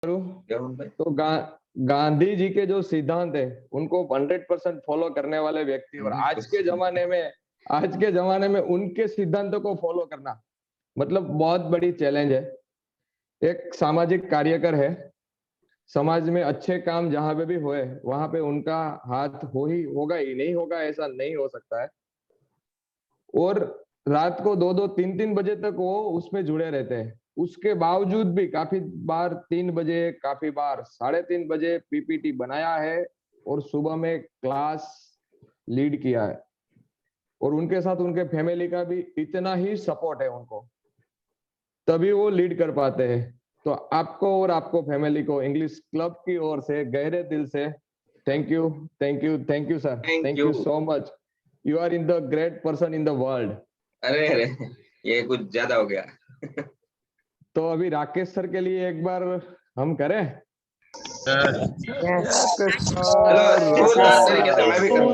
तो गांधी जी के जो सिद्धांत है उनको 100% फॉलो करने वाले व्यक्ति, और आज के जमाने में उनके सिद्धांतों को फॉलो करना मतलब बहुत बड़ी चैलेंज है। एक सामाजिक कार्यकर है, समाज में अच्छे काम जहां पे भी होए वहां पे उनका हाथ होगा ही, नहीं होगा ऐसा नहीं हो सकता है। और रात को 2-2 3-3 बजे तक वो उसमें जुड़े रहते हैं। उसके बावजूद भी काफी बार 3 बजे, काफी बार 3:30 बजे पीपीटी बनाया है और सुबह में क्लास लीड किया है। और उनके साथ उनके फैमिली का भी इतना ही सपोर्ट है उनको, तभी वो लीड कर पाते हैं। तो आपको और आपको फैमिली को इंग्लिश क्लब की ओर से गहरे दिल से thank you, thank you, thank you sir, thank you so much. You are in the great person in the world. अरे ये कुछ ज्यादा हो गया। तो अभी राकेश सर के लिए एक बार हम करें।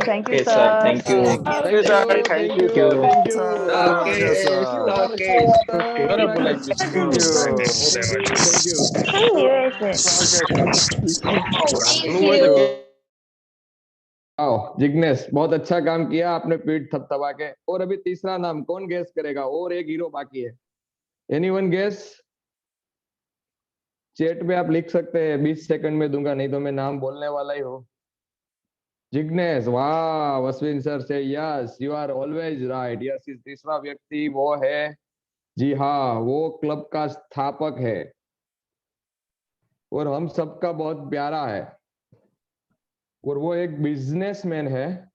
Thank you sir, thank you. आओ जिग्नेश, बहुत अच्छा काम किया आपने, पीठ थपथपा के। और अभी तीसरा नाम कौन गेस करेगा? और एक हीरो बाकी है। Anyone guess? चैट में आप लिख सकते हैं, 20 सेकंड में दूंगा, नहीं तो मैं नाम बोलने वाला ही हूँ। जिग्नेश, वाह। अश्विन सर से yes, you are always right. Yes, इस तीसरा व्यक्ति वो है, जी हाँ, वो क्लब का स्थापक है और हम सबका बहुत प्यारा है। और वो एक बिजनेसमैन है,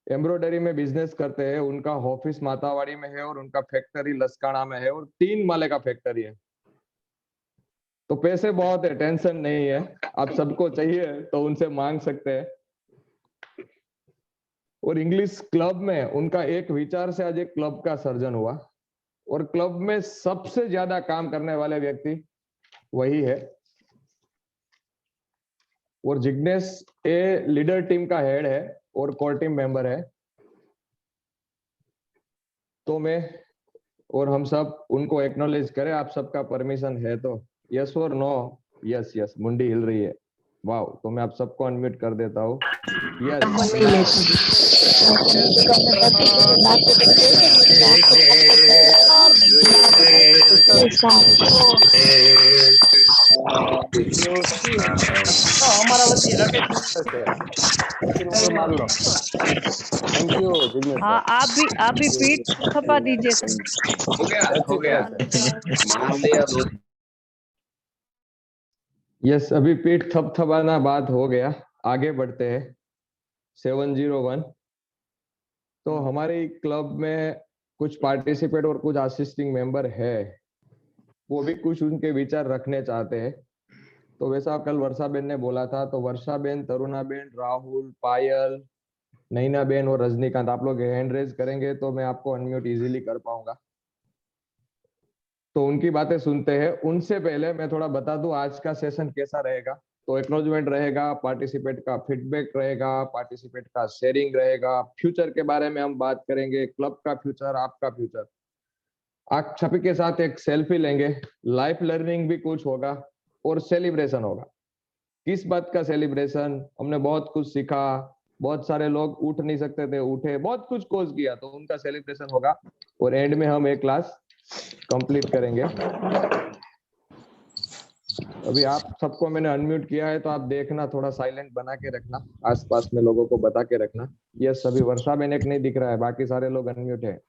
एम्ब्रॉयडरी में बिजनेस करते हैं। उनका ऑफिस मातावाड़ी में है और उनका फैक्ट्री लसकाना में है, और 3 माले का फैक्ट्री है। तो पैसे बहुत है, टेंशन नहीं है। आप सबको चाहिए तो उनसे मांग सकते हैं। और इंग्लिश क्लब में उनका एक विचार से आज एक क्लब का सर्जन हुआ, और क्लब में सबसे ज्यादा काम करने वाले व्यक्ति वही है। और जिग्नेश ए लीडर टीम का हेड है और कोर टीम मेंबर है। तो मैं और हम सब उनको एक्नॉलेज करें, आप सबका परमिशन है तो? यस और नो? यस यस, मुंडी हिल रही है, वाह। तो मैं आप सबको अनम्यूट कर देता हूँ। हमारा वती राकेश मार लो। Thank you Jignesh. हाँ, आप भी पीठ थपा दीजिए। हो गया मान लिया दो। यस, अभी पीठ थपथपाना बात हो गया। आगे बढ़ते हैं। 701। तो हमारे क्लब में कुछ पार्टिसिपेट और कुछ असिस्टिंग मेंबर है, वो भी कुछ उनके विचार रखने चाहते हैं। तो वैसा कल वर्षा बेन ने बोला था, तो वर्षा बेन, तरुणा बेन, राहुल, पायल, नैना बेन और रजनीकांत, आप लोग हैंड रेज करेंगे तो मैं आपको अनम्यूट इजीली कर पाऊंगा। तो उनकी बातें सुनते हैं। उनसे पहले मैं थोड़ा बता दूं आज का सेशन कैसा रहेगा। तो एक्नॉलेजमेंट रहेगा, पार्टिसिपेट का फीडबैक रहेगा, पार्टिसिपेट का शेयरिंग रहेगा, फ्यूचर के बारे में हम बात करेंगे, क्लब का फ्यूचर, आपका फ्यूचर। आप सभी के साथ एक सेल्फी लेंगे, लाइफ लर्निंग भी कुछ होगा और सेलिब्रेशन होगा। किस बात का सेलिब्रेशन? हमने बहुत कुछ सीखा, बहुत सारे लोग उठ नहीं सकते थे, उठे, बहुत कुछ कोर्स किया, तो उनका सेलिब्रेशन होगा। और एंड में हम एक क्लास कंप्लीट करेंगे। अभी आप सबको मैंने अनम्यूट किया है, तो आप देखना, थोड़ा साइलेंट बना के रखना, आसपास में लोगों को बता के रखना। यस, अभी वर्षा बेन एक नहीं दिख रहा है, बाकी सारे लोग अनम्यूट है।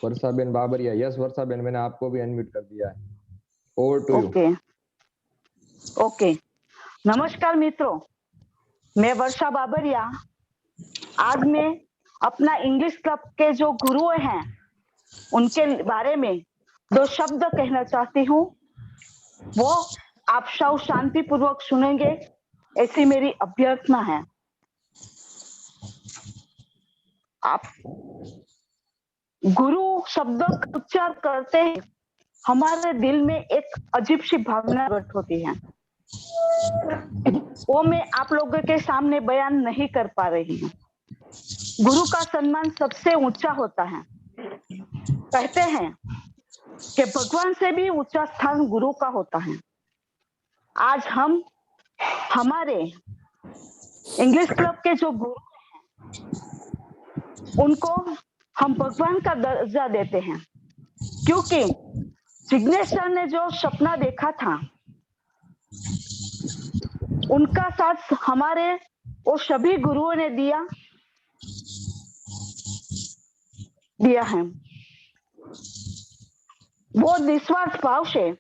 वर्षा बेन बाबरिया, यस वर्षा बेन, मैंने आपको भी अनम्यूट कर दिया है। Over to you. ओके। नमस्कार मित्रों, मैं वर्षा बाबरिया। आज मैं अपना इंग्लिश क्लब के जो गुरु हैं उनके बारे में 2 शब्द कहना चाहती हूँ। वो आप सब शांति पूर्वक सुनेंगे, ऐसी मेरी अभ्यर्थना है। आप गुरु शब्द का उच्चार करते हैं, हमारे दिल में एक अजीब सी भावना प्रकट होती है। वो मैं आप लोगों के सामने बयान नहीं कर पा रही हूँ। गुरु का सम्मान सबसे ऊंचा होता है। कहते हैं कि भगवान से भी ऊंचा स्थान गुरु का होता है। आज हम हमारे इंग्लिश क्लब के जो गुरु हैं उनको हम भगवान का दर्जा देते हैं, क्योंकि जिग्नेश सर ने जो सपना देखा था उनका साथ हमारे वो सभी गुरुओं ने दिया है। वो निस्वार्थ भाव से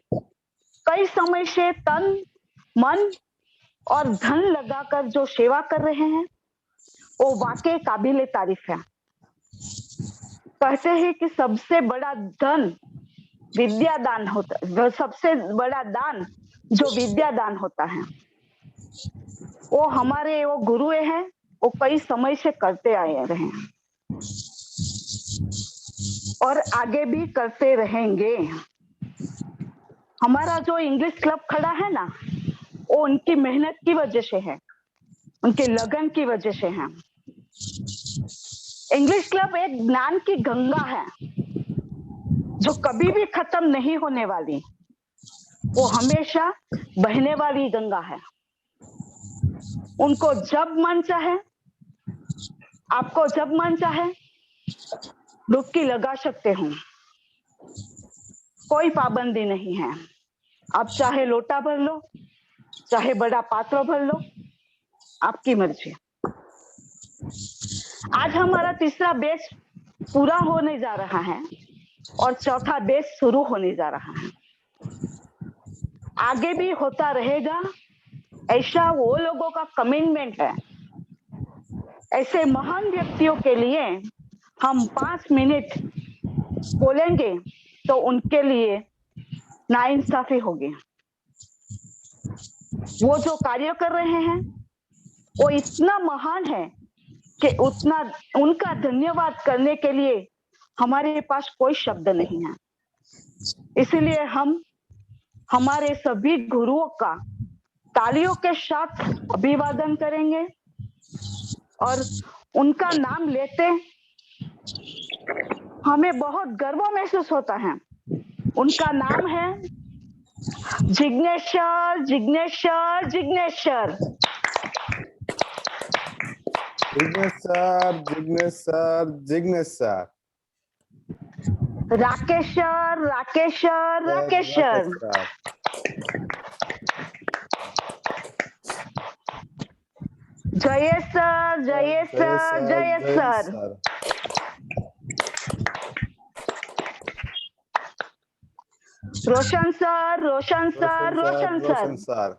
कई समय से तन मन और धन लगाकर जो सेवा कर रहे हैं वो वाकई काबिले तारीफ है। कहते हैं कि सबसे बड़ा धन विद्यादान होता है, सबसे बड़ा दान जो विद्यादान होता है वो हमारे वो गुरु हैं, वो कई समय से करते आए रहे हैं और आगे भी करते रहेंगे। हमारा जो इंग्लिश क्लब खड़ा है ना, वो उनकी मेहनत की वजह से है, उनके लगन की वजह से है। इंग्लिश क्लब एक ज्ञान की गंगा है जो कभी भी खत्म नहीं होने वाली, वो हमेशा बहने वाली गंगा है। उनको जब मन चाहे, आपको जब मन चाहे डुबकी लगा सकते हो, कोई पाबंदी नहीं है। आप चाहे लोटा भर लो, चाहे बड़ा पात्र भर लो, आपकी मर्जी। आज हमारा तीसरा बैच पूरा होने जा रहा है और चौथा बैच शुरू होने जा रहा है। आगे भी होता रहेगा, ऐसा वो लोगों का कमिटमेंट है। ऐसे महान व्यक्तियों के लिए हम 5 मिनट बोलेंगे तो उनके लिए नाइंसाफी होगी। वो जो कार्य कर रहे हैं वो इतना महान है कि उतना उनका धन्यवाद करने के लिए हमारे पास कोई शब्द नहीं है। इसलिए हम हमारे सभी गुरुओं का तालियों के साथ अभिवादन करेंगे और उनका नाम लेते हमें बहुत गर्व महसूस होता है। उनका नाम है Jigneshwar, Jigneshwar, Jigneshwar. Jigneshwar, Jigneshwar, Jigneshwar. Rakeshwar, Rakeshwar, Rakeshwar. Jayeshwar, Jayeshwar, Jayeshwar. Roshan sir, Roshan sir, Roshan sir.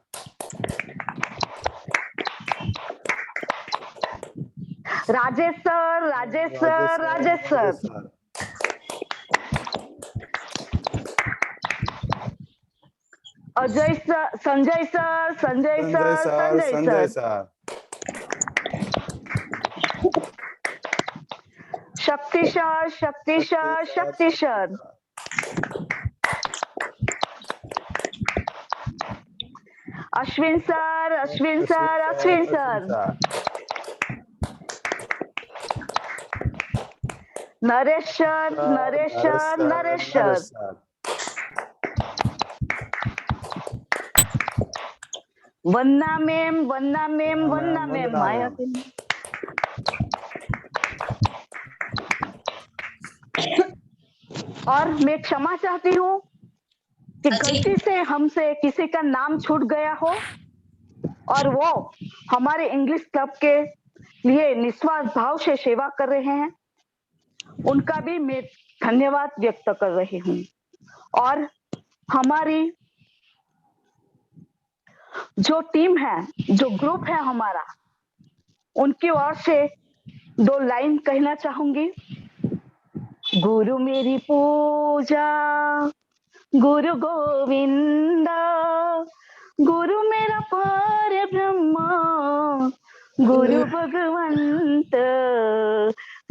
Rajesh sir, Rajesh sir, Rajesh sir. Ajay sir, Sanjay sir, Sanjay sir, Sanjay sir. Shakti sir, Shakti sir, Shakti sir. Ashwin sir, Ashwin sir, Ashwin sir. Naresh sir, Naresh sir, Naresh sir. Vanna ma'am, Vanna ma'am, Vanna ma'am. माया और मैं क्षमा चाहती हूँ कि गलती से हमसे किसी का नाम छूट गया हो और वो हमारे इंग्लिश क्लब के लिए निस्वार्थ भाव से सेवा कर रहे हैं, उनका भी मैं धन्यवाद व्यक्त कर रही हूँ। और हमारी जो टीम है, जो ग्रुप है हमारा, उनकी ओर से 2 लाइन कहना चाहूंगी। गुरु मेरी पूजा, गुरु गोविंद, गुरु मेरा पर ब्रह्मा, गुरु भगवंत,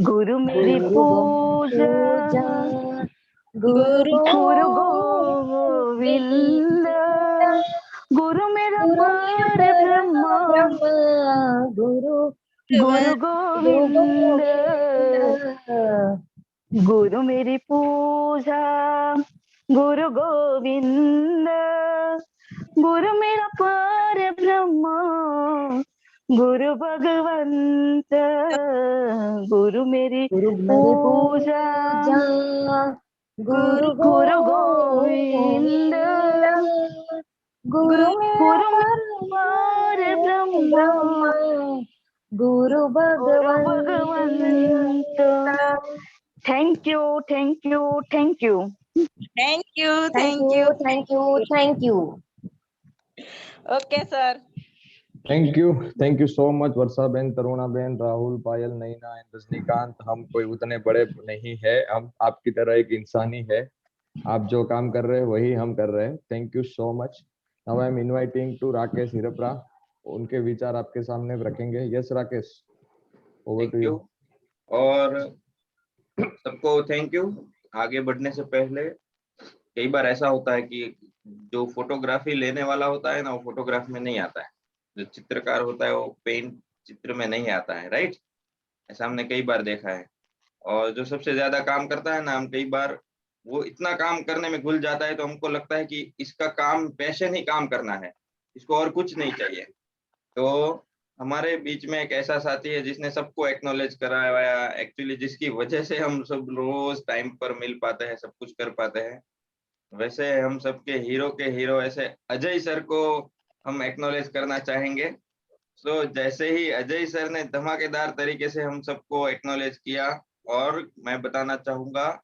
गुरु मेरी पूजा, गुरु गोविंद, गुरु मेरा पर ब्रह्मा, गुरु गोविंद, गुरु मेरी पूजा, गुरु गोविंद गुरु मेरा पर ब्रह्म गुरु भगवंत गुरु मेरी पूजा गुरु गोविंद गुरु पर ब्रह्म गुरु भगवंत। Thank you thank you thank you thank you. Okay sir. Thank you so much Varsha बहन, तरुणा बहन, राहुल, पायल, नैना एंड रजनीकांत। हम कोई उतने बड़े नहीं है, हम आपकी तरह एक इंसानी है। आप जो काम कर रहे हैं वही हम कर रहे हैं। Thank you so much. Now I am inviting to Rakesh Hirpara, उनके विचार आपके सामने रखेंगे। Yes Rakesh, over to you. और सबको थैंक यू। आगे बढ़ने से पहले कई बार ऐसा होता है कि जो फोटोग्राफी लेने वाला होता है ना, वो फोटोग्राफ में नहीं आता है। जो चित्रकार होता है वो पेंट चित्र में नहीं आता है, राइट? ऐसा हमने कई बार देखा है। और जो सबसे ज्यादा काम करता है ना, हम कई बार वो इतना काम करने में घुल जाता है तो हमको लगता है कि इसका काम पैशन ही काम करना है, इसको और कुछ नहीं चाहिए। तो हमारे बीच में एक ऐसा साथी है जिसने सबको एक्नॉलेज कराया, एक्चुअली जिसकी वजह से हम सब रोज टाइम पर मिल पाते हैं, सब कुछ कर पाते हैं। वैसे हम सबके हीरो के हीरो ऐसे अजय सर को हम एक्नॉलेज करना चाहेंगे। सो जैसे ही अजय सर ने धमाकेदार तरीके से हम सबको एक्नॉलेज किया, और मैं बताना चाहूंगा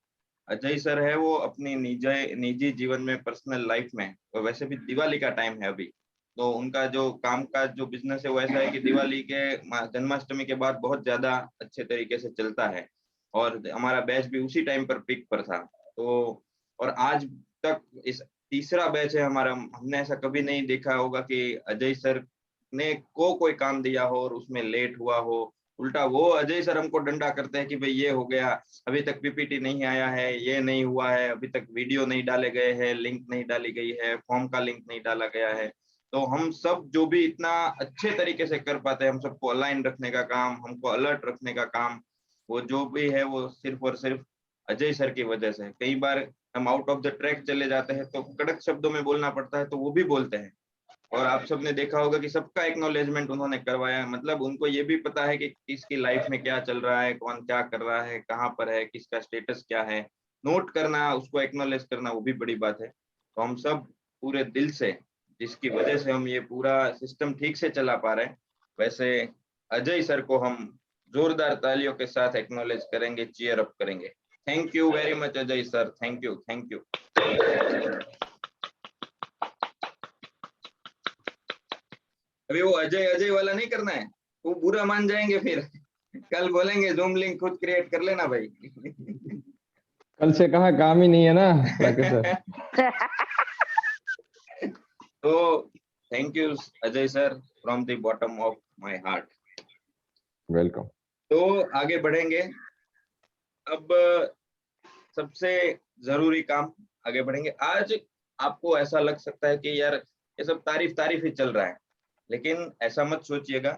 अजय सर है वो अपनी निजी जीवन में, पर्सनल लाइफ में, और वैसे भी दिवाली का टाइम है अभी, तो उनका जो काम का जो बिजनेस है वो ऐसा है कि दिवाली के जन्माष्टमी के बाद बहुत ज्यादा अच्छे तरीके से चलता है। और हमारा बैच भी उसी टाइम पर पीक पर था। तो और आज तक इस तीसरा बैच है हमारा। हमने ऐसा कभी नहीं देखा होगा कि अजय सर ने कोई काम दिया हो और उसमें लेट हुआ हो। उल्टा वो अजय सर हमको डंडा करते हैं कि भाई ये हो गया, अभी तक पीपीटी नहीं आया है, ये नहीं हुआ है, अभी तक वीडियो नहीं डाले गए हैं, लिंक नहीं डाली गई है, फॉर्म का लिंक नहीं डाला गया है। तो हम सब जो भी इतना अच्छे तरीके से कर पाते हैं, हम सबको अलाइन रखने का काम, हमको अलर्ट रखने का काम, वो जो भी है वो सिर्फ और सिर्फ अजय सर की वजह से। कई बार हम आउट ऑफ द ट्रैक चले जाते हैं तो कड़क शब्दों में बोलना पड़ता है, तो वो भी बोलते हैं। और आप सबने देखा होगा कि सबका एक्नॉलेजमेंट उन्होंने करवाया है। मतलब उनको ये भी पता है कि किसकी लाइफ में क्या चल रहा है, कौन क्या कर रहा है, कहाँ पर है, किसका स्टेटस क्या है। नोट करना, उसको एक्नॉलेज करना, वो भी बड़ी बात है। तो हम सब पूरे दिल से, जिसकी वजह से हम ये पूरा सिस्टम ठीक से चला पा रहे हैं, वैसे अजय सर को हम जोरदार तालियों के साथ एक्नॉलेज करेंगे, चीयर अप करेंगे। Thank you very much Ajay sir, thank you thank you. अभी वो अजय अजय वाला नहीं करना है, वो बुरा मान जाएंगे फिर। कल बोलेंगे जूम लिंक खुद क्रिएट कर लेना भाई। कल से कहा काम ही नहीं है ना राकेश सर। तो thank you Ajay sir from the bottom of my heart. Welcome. तो आगे बढ़ेंगे। अब सबसे जरूरी काम, आगे बढ़ेंगे। आज आपको ऐसा लग सकता है कि यार ये सब तारीफ ही चल रहा है, लेकिन ऐसा मत सोचिएगा,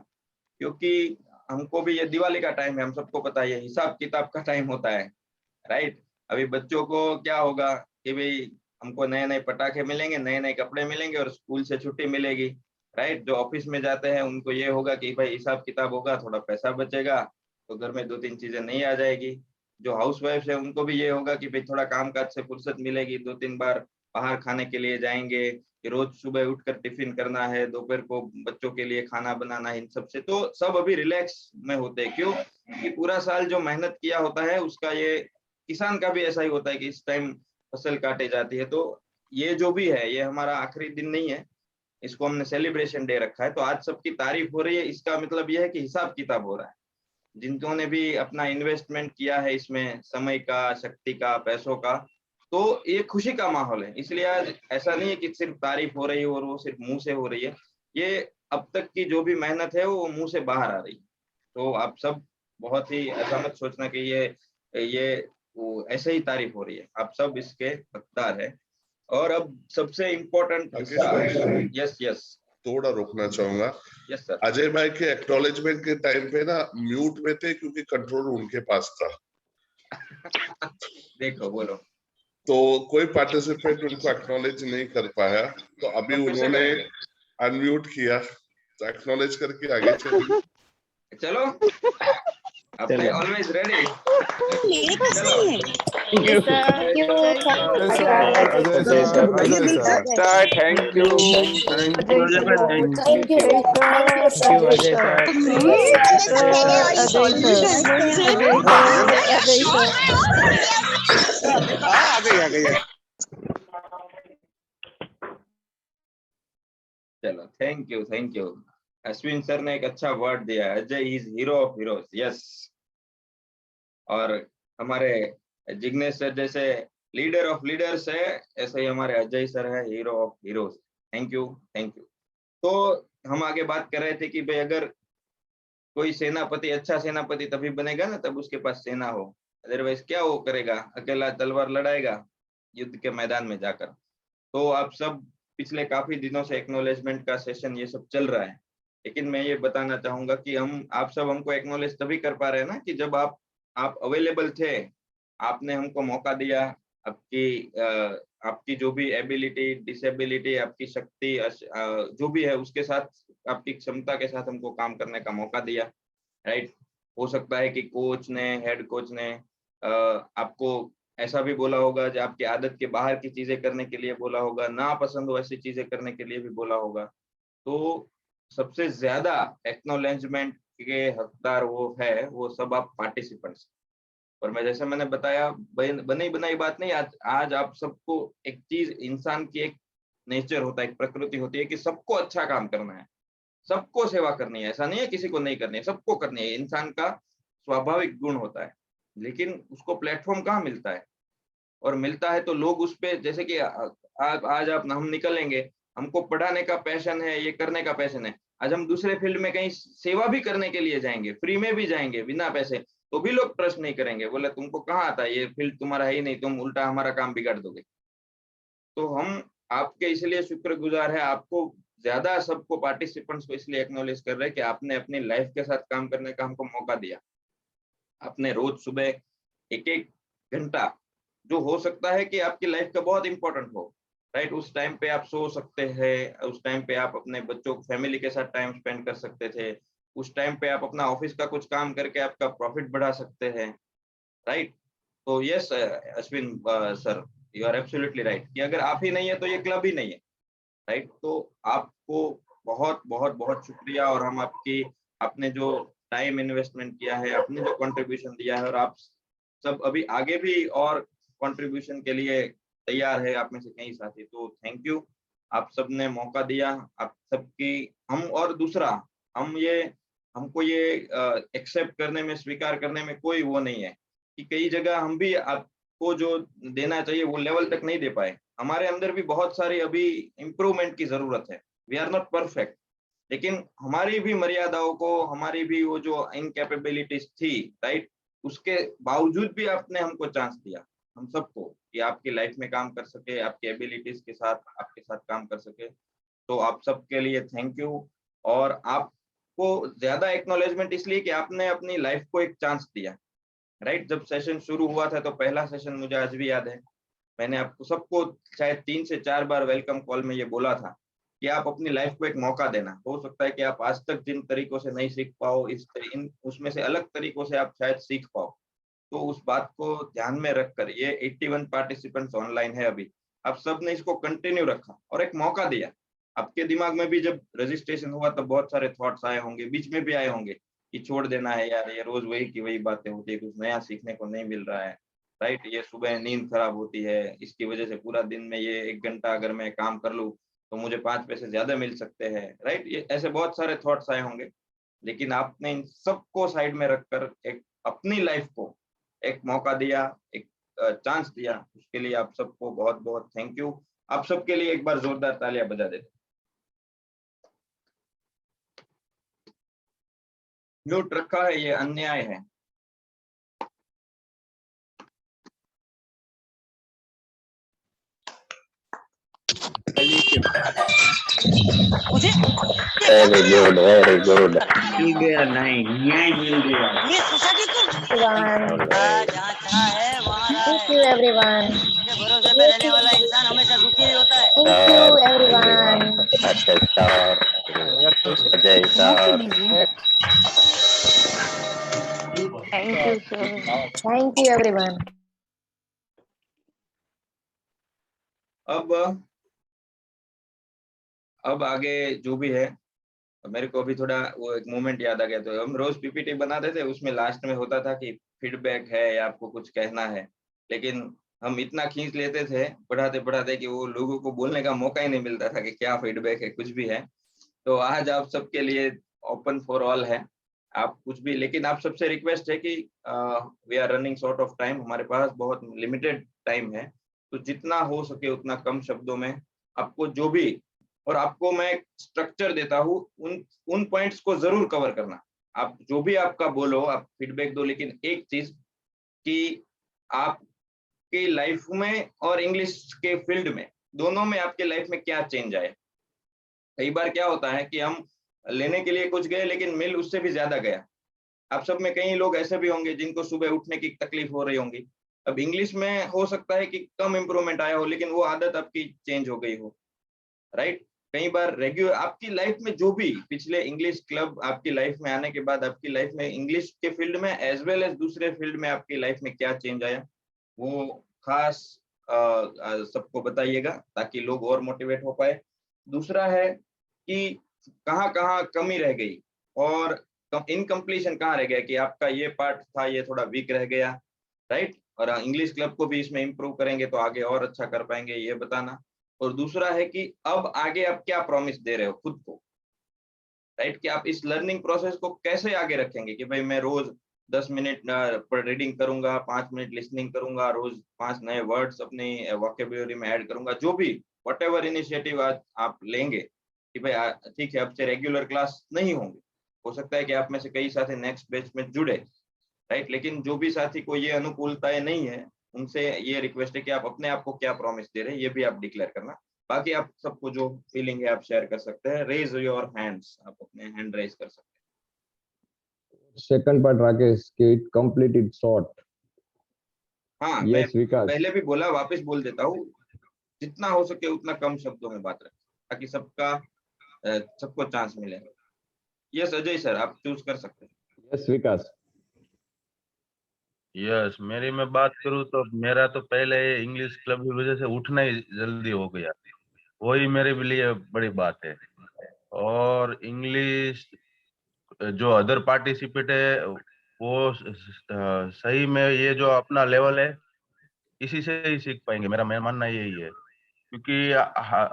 क्योंकि हमको भी ये दिवाली का टाइम है, हम सबको पता है ये हिसाब किताब का टाइम होता है, राइट? अभी बच्चों को क्या होगा कि भाई हमको नए नए पटाखे मिलेंगे, नए नए कपड़े मिलेंगे और स्कूल से छुट्टी मिलेगी, राइट? जो ऑफिस में जाते हैं उनको ये होगा कि भाई हिसाब किताब होगा, थोड़ा पैसा बचेगा, तो घर में 2-3 चीजें नहीं आ जाएगी। जो हाउस वाइफ है उनको भी ये होगा कि भाई थोड़ा काम काज से फुर्सत मिलेगी, 2-3 बार बाहर खाने के लिए जाएंगे, कि रोज सुबह उठकर टिफिन करना है, दोपहर को बच्चों के लिए खाना बनाना है, इन सब से तो सब अभी रिलैक्स में होते हैं। क्यों? कि पूरा साल जो मेहनत किया होता है उसका, ये किसान का भी ऐसा ही होता है कि इस टाइम फसल काटे जाती है। तो ये जो भी है ये हमारा आखिरी दिन नहीं है, इसको हमने सेलिब्रेशन डे रखा है। तो आज सबकी तारीफ हो रही है, इसका मतलब यह है कि हिसाब किताब हो रहा है। जिन्होंने भी अपना इन्वेस्टमेंट किया है इसमें, समय का, शक्ति का, पैसों का, तो ये खुशी का माहौल है। इसलिए आज ऐसा नहीं है कि सिर्फ तारीफ हो रही है और वो सिर्फ मुंह से हो रही है, ये अब तक की जो भी मेहनत है वो मुंह से बाहर आ रही है। तो आप सब बहुत ही ऐसा मत सोचना कि ये वो ऐसे ही तारीफ हो रही है, आप सब इसके हकदार है। और अब सबसे इम्पोर्टेंट हिस्सा, यस यस थोड़ा रोकना चाहूंगा। Yes sir. अजय भाई के एक्नॉलेजमेंट के टाइम पे ना म्यूट में थे, क्योंकि कंट्रोल उनके पास था। देखो बोलो। तो कोई पार्टिसिपेंट उनको एक्नॉलेज नहीं कर पाया, तो अभी तो फिर से उन्होंने करेंगे। अनम्यूट किया, तो एक्नॉलेज करके आगे चलिए। चलो अपने ऑलवेज रेडी। चलो Thank you, sir. Thank you. Ajay Thank sir, Ajay sir, Ajay sir, sir thank you. Thank you. you. Thank you. Thank you, sir. Ajay sir. Sir, Ajay sir. आ गई। चलो थैंक यू। अश्विन सर ने एक अच्छा वर्ड दिया है, Ajay is hero of heroes. Yes, और हमारे Jignesh sir जैसे लीडर ऑफ लीडर्स है, ऐसे ही हमारे अजय सर है hero of heroes. Thank you. तो हम आगे बात कर रहे थे कि भाई अगर कोई सेनापति अच्छा सेनापति तभी बनेगा ना तब उसके पास सेना हो, अदरवाइज क्या वो करेगा, अकेला तलवार लड़ाएगा युद्ध के मैदान में जाकर। तो आप सब पिछले काफी दिनों से एक्नॉलेजमेंट का सेशन ये सब चल रहा है, लेकिन मैं ये बताना चाहूंगा कि आप सब हमको एक्नॉलेज तभी कर पा रहे हैं ना कि जब आप अवेलेबल थे, आपने हमको मौका दिया, आपकी जो भी एबिलिटी, डिसेबिलिटी, आपकी शक्ति जो भी है उसके साथ, आपकी क्षमता के साथ हमको काम करने का मौका दिया। राइट, हो सकता है कि कोच ने, हेड कोच ने आपको ऐसा भी बोला होगा जो आपकी आदत के बाहर की चीजें करने के लिए बोला होगा, ना पसंद हो ऐसी चीजें करने के लिए भी बोला होगा। तो सबसे ज्यादा एक्नॉलेजमेंट के हकदार वो सब आप पार्टिसिपेंट्स। और मैं जैसे मैंने बताया, बनी बनाई बात नहीं, आज आप सबको एक चीज, इंसान की एक नेचर होता है, एक प्रकृति होती है कि सबको अच्छा काम करना है, सबको सेवा करनी है। ऐसा नहीं है किसी को नहीं करनी है, सबको करनी है, इंसान का स्वाभाविक गुण होता है। लेकिन उसको प्लेटफॉर्म कहाँ मिलता है, और मिलता है तो लोग उस पे, जैसे कि आज हम निकलेंगे, हमको पढ़ाने का पैशन है, ये करने का पैशन है, आज हम दूसरे फील्ड में कहीं सेवा भी करने के लिए जाएंगे, फ्री में भी जाएंगे बिना पैसे, तो भी लोग ट्रस्ट नहीं करेंगे, बोले तुमको कहाँ आता है, ये फील्ड तुम्हारा है ही नहीं, तुम उल्टा हमारा काम बिगाड़ दोगे। तो हम आपके इसलिए शुक्रगुजार है, आपको ज्यादा सबको पार्टिसिपेंट्स को इसलिए एक्नॉलेज कर रहे हैं कि आपने अपनी लाइफ के साथ काम करने का हमको मौका दिया। आपने रोज सुबह एक घंटा, जो हो सकता है कि आपकी लाइफ का बहुत इंपॉर्टेंट हो, राइट, उस टाइम पे आप सो सकते हैं, उस टाइम पे आप अपने बच्चों, फैमिली के साथ टाइम स्पेंड कर सकते थे, उस टाइम पे आप अपना ऑफिस का कुछ काम करके आपका प्रॉफिट बढ़ा सकते हैं। राइट, तो yes Ashwin sir, you are absolutely right कि अगर आप ही नहीं है तो ये क्लब ही नहीं है। राइट, तो आपको बहुत बहुत बहुत शुक्रिया, और हम आपने जो टाइम इन्वेस्टमेंट किया है, आपने जो कंट्रीब्यूशन दिया है, और आप सब अभी आगे भी और कंट्रीब्यूशन के लिए तैयार है, आप में से कई साथी, तो थैंक यू, आप सबने मौका दिया, आप सबकी हम, और दूसरा हमको ये एक्सेप्ट करने में, स्वीकार करने में कोई वो नहीं है कि कई जगह हम भी आपको जो देना चाहिए वो लेवल तक नहीं दे पाए, हमारे अंदर भी बहुत सारी अभी इम्प्रूवमेंट की जरूरत है, वी आर नॉट परफेक्ट, लेकिन हमारी भी मर्यादाओं को, हमारी भी वो जो इनकैपेबिलिटीज थी, राइट, उसके बावजूद भी आपने हमको चांस दिया, हम सबको, कि आपकी लाइफ में काम कर सके, आपकी एबिलिटीज के साथ आपके साथ काम कर सके। तो आप सबके लिए थैंक यू, और आपको ज्यादा एक्नॉलेजमेंट इसलिए कि आपने अपनी लाइफ को एक चांस दिया। राइट, जब सेशन शुरू हुआ था तो पहला सेशन मुझे आज भी याद है, मैंने आपको सबको शायद 3 से 4 बार वेलकम कॉल में ये बोला था कि आप अपनी लाइफ को एक मौका देना, हो सकता है कि आप आज तक जिन तरीकों से नहीं सीख पाओ, उसमें से अलग तरीकों से आप शायद सीख पाओ। तो उस बात को ध्यान में रखकर, ये 81 पार्टिसिपेंट्स ऑनलाइन है अभी, आप सब ने इसको कंटिन्यू रखा और एक मौका दिया। आपके दिमाग में भी जब रजिस्ट्रेशन हुआ तब बहुत सारे थॉट्स आए होंगे, बीच में भी आए होंगे कि छोड़ देना है यार, ये रोज वही की वही बातें होती है, कुछ नया सीखने को नहीं मिल रहा है। राइट, ये सुबह नींद खराब होती है, इसकी वजह से पूरा दिन में ये 1 घंटा अगर मैं काम कर लूँ तो मुझे 5 पैसे ज्यादा मिल सकते हैं। राइट, ये ऐसे बहुत सारे थॉट्स आए होंगे, लेकिन आपने इन सबको साइड में रखकर एक अपनी लाइफ को एक मौका दिया, एक चांस दिया, उसके लिए आप सबको बहुत बहुत थैंक यू। आप सबके लिए एक बार जोरदार तालियां बजा देते। म्यूट रखा है, ये अन्याय है। वेरी गुड मिल गया, नहीं न्याय मिल गया। ये सोसाइटी तो जहाँ चाह है वहाँ थैंक यू एवरीवन। में रहने वाला इंसान हमेशा सुखी ही होता है। Thank you everyone. अच्छा sir, Ajay sir, Thank you, sir. Thank you everyone. अब आगे जो भी है, मेरे को अभी थोड़ा वो एक मोमेंट याद आ गया। तो हम रोज पीपीटी बनाते थे, उसमें लास्ट में होता था कि फीडबैक है या आपको कुछ कहना है, लेकिन हम इतना खींच लेते थे पढ़ाते पढ़ाते कि वो लोगों को बोलने का मौका ही नहीं मिलता था कि क्या फीडबैक है, कुछ भी है। तो आज आप सबके लिए ओपन फॉर ऑल है, आप कुछ भी, लेकिन आप सबसे रिक्वेस्ट है कि we are running short of time, हमारे पास बहुत लिमिटेड टाइम है, तो जितना हो सके उतना कम शब्दों में आपको जो भी, और आपको मैं स्ट्रक्चर देता हूँ, उन पॉइंट्स को जरूर कवर करना। आप जो भी आपका बोलो, आप फीडबैक दो, लेकिन एक चीज कि आपकी लाइफ में और इंग्लिश के फील्ड में, दोनों में आपके लाइफ में क्या चेंज आए। कई बार क्या होता है कि हम लेने के लिए कुछ गए लेकिन मिल उससे भी ज्यादा गया। आप सब में कई लोग ऐसे भी होंगे जिनको सुबह उठने की तकलीफ हो रही होंगी। अब इंग्लिश में हो सकता है कि कम इंप्रूवमेंट आया हो, लेकिन वो आदत आपकी चेंज हो गई हो, राइट। कई बार रेगुलर आपकी लाइफ में जो भी पिछले इंग्लिश क्लब आपकी लाइफ में आने के बाद आपकी लाइफ में इंग्लिश के फील्ड में एज वेल एज दूसरे फील्ड में आपकी लाइफ में क्या चेंज आया, वो खास सबको बताइएगा ताकि लोग और मोटिवेट हो पाए। दूसरा है कि कहाँ कहाँ कमी रह गई और इनकम्प्लीशन कहाँ रह गया, कि आपका ये पार्ट था ये थोड़ा वीक रह गया, राइट। और इंग्लिश क्लब को भी इसमें इंप्रूव करेंगे तो आगे और अच्छा कर पाएंगे, ये बताना। और दूसरा है कि अब आगे आप क्या प्रॉमिस दे रहे हो खुद को, राइट, कि आप इस लर्निंग प्रोसेस को कैसे आगे रखेंगे कि भाई मैं रोज 10 मिनट रीडिंग करूंगा, 5 मिनट लिसनिंग करूंगा, रोज 5 नए वर्ड्स अपनी वोकेबुलरी में ऐड करूंगा, जो भी व्हाटएवर इनिशिएटिव आज आप लेंगे कि भाई ठीक है अब से रेगुलर क्लास नहीं होंगे, हो सकता है कि आप में से कई साथी नेक्स्ट बैच में जुड़े, राइट, लेकिन जो भी साथी को ये अनुकूलताएं नहीं है उनसे ये रिक्वेस्ट है कि आप अपने आप को क्या प्रॉमिस दे रहे हैं ये भी आप डिक्लेयर करना। बाकी आप सबको जो फीलिंग है आप शेयर कर सकते हैं। रेज योर हैंड्स, आप अपने हैंड रेज कर सकते हैं। सेकंड पार्ट राकेश कि इट कंप्लीटेड शॉर्ट। हाँ, यस विकास, पहले भी बोला, वापस बोल देता हूँ, जितना हो सके उतना कम शब्दों में बात रखें ताकि सबको चांस मिले। यस अजय सर, आप चूज कर सकते हैं। यस विकास। यस, मेरी मैं बात करूँ तो मेरा तो पहले इंग्लिश क्लब की वजह से उठना ही जल्दी हो गया, वही मेरे लिए बड़ी बात है। और इंग्लिश जो अदर पार्टिसिपेट है वो सही में ये जो अपना लेवल है इसी से ही सीख पाएंगे, मेरा मानना यही है। क्योंकि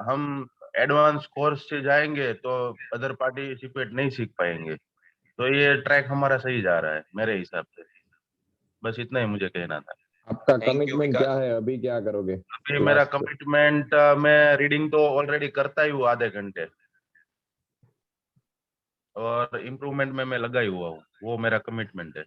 हम एडवांस कोर्स से जाएंगे तो अदर पार्टिसिपेट नहीं सीख पाएंगे, तो ये ट्रैक हमारा सही जा रहा है मेरे हिसाब से। बस इतना ही मुझे कहना था। आपका कमिटमेंट क्या है, अभी क्या करोगे? अभी मेरा कमिटमेंट, मैं रीडिंग तो ऑलरेडी करता ही हूँ आधे घंटे, और इम्प्रूवमेंट में मैं लगा ही हुआ हूँ, वो मेरा कमिटमेंट है।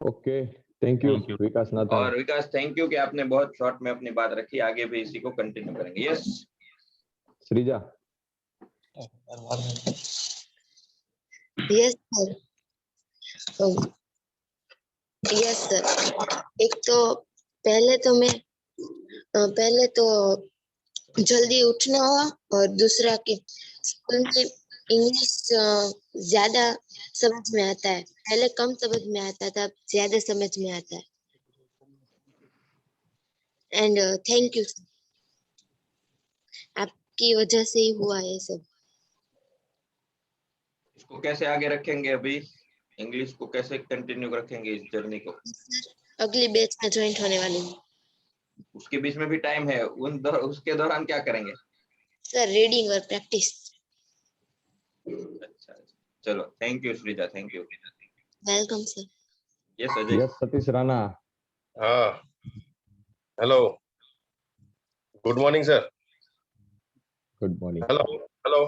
Okay, thank you Vikas Nathan. और विकास थैंक यू कि आपने बहुत शॉर्ट में अपनी बात रखी, आगे भी इसी को कंटिन्यू करेंगे। Yes Shreeja. Yes sir, yes sir. एक तो पहले तो जल्दी उठना हुआ, और दूसरा कि स्कूल में इंग्लिश ज्यादा समझ में आता है, पहले कम समझ में आता था, ज्यादा समझ में आता है। एंड थैंक यू सर, आपकी वजह से ही हुआ ये सब। इसको कैसे आगे रखेंगे, अभी इंग्लिश को कैसे कंटिन्यू रखेंगे इस जर्नी को? सर अगली बैच में ज्वाइन होने वाली हूँ। उसके बीच में भी टाइम है, उसके दौरान क्या करेंगे? सर रीडिंग और प्रैक्टिस। अच्छा, चलो thank you Shreeja, thank you. Welcome sir. Yes Ajay. Yes Satish Rana. हाँ, hello, good morning sir. Good morning. Hello hello,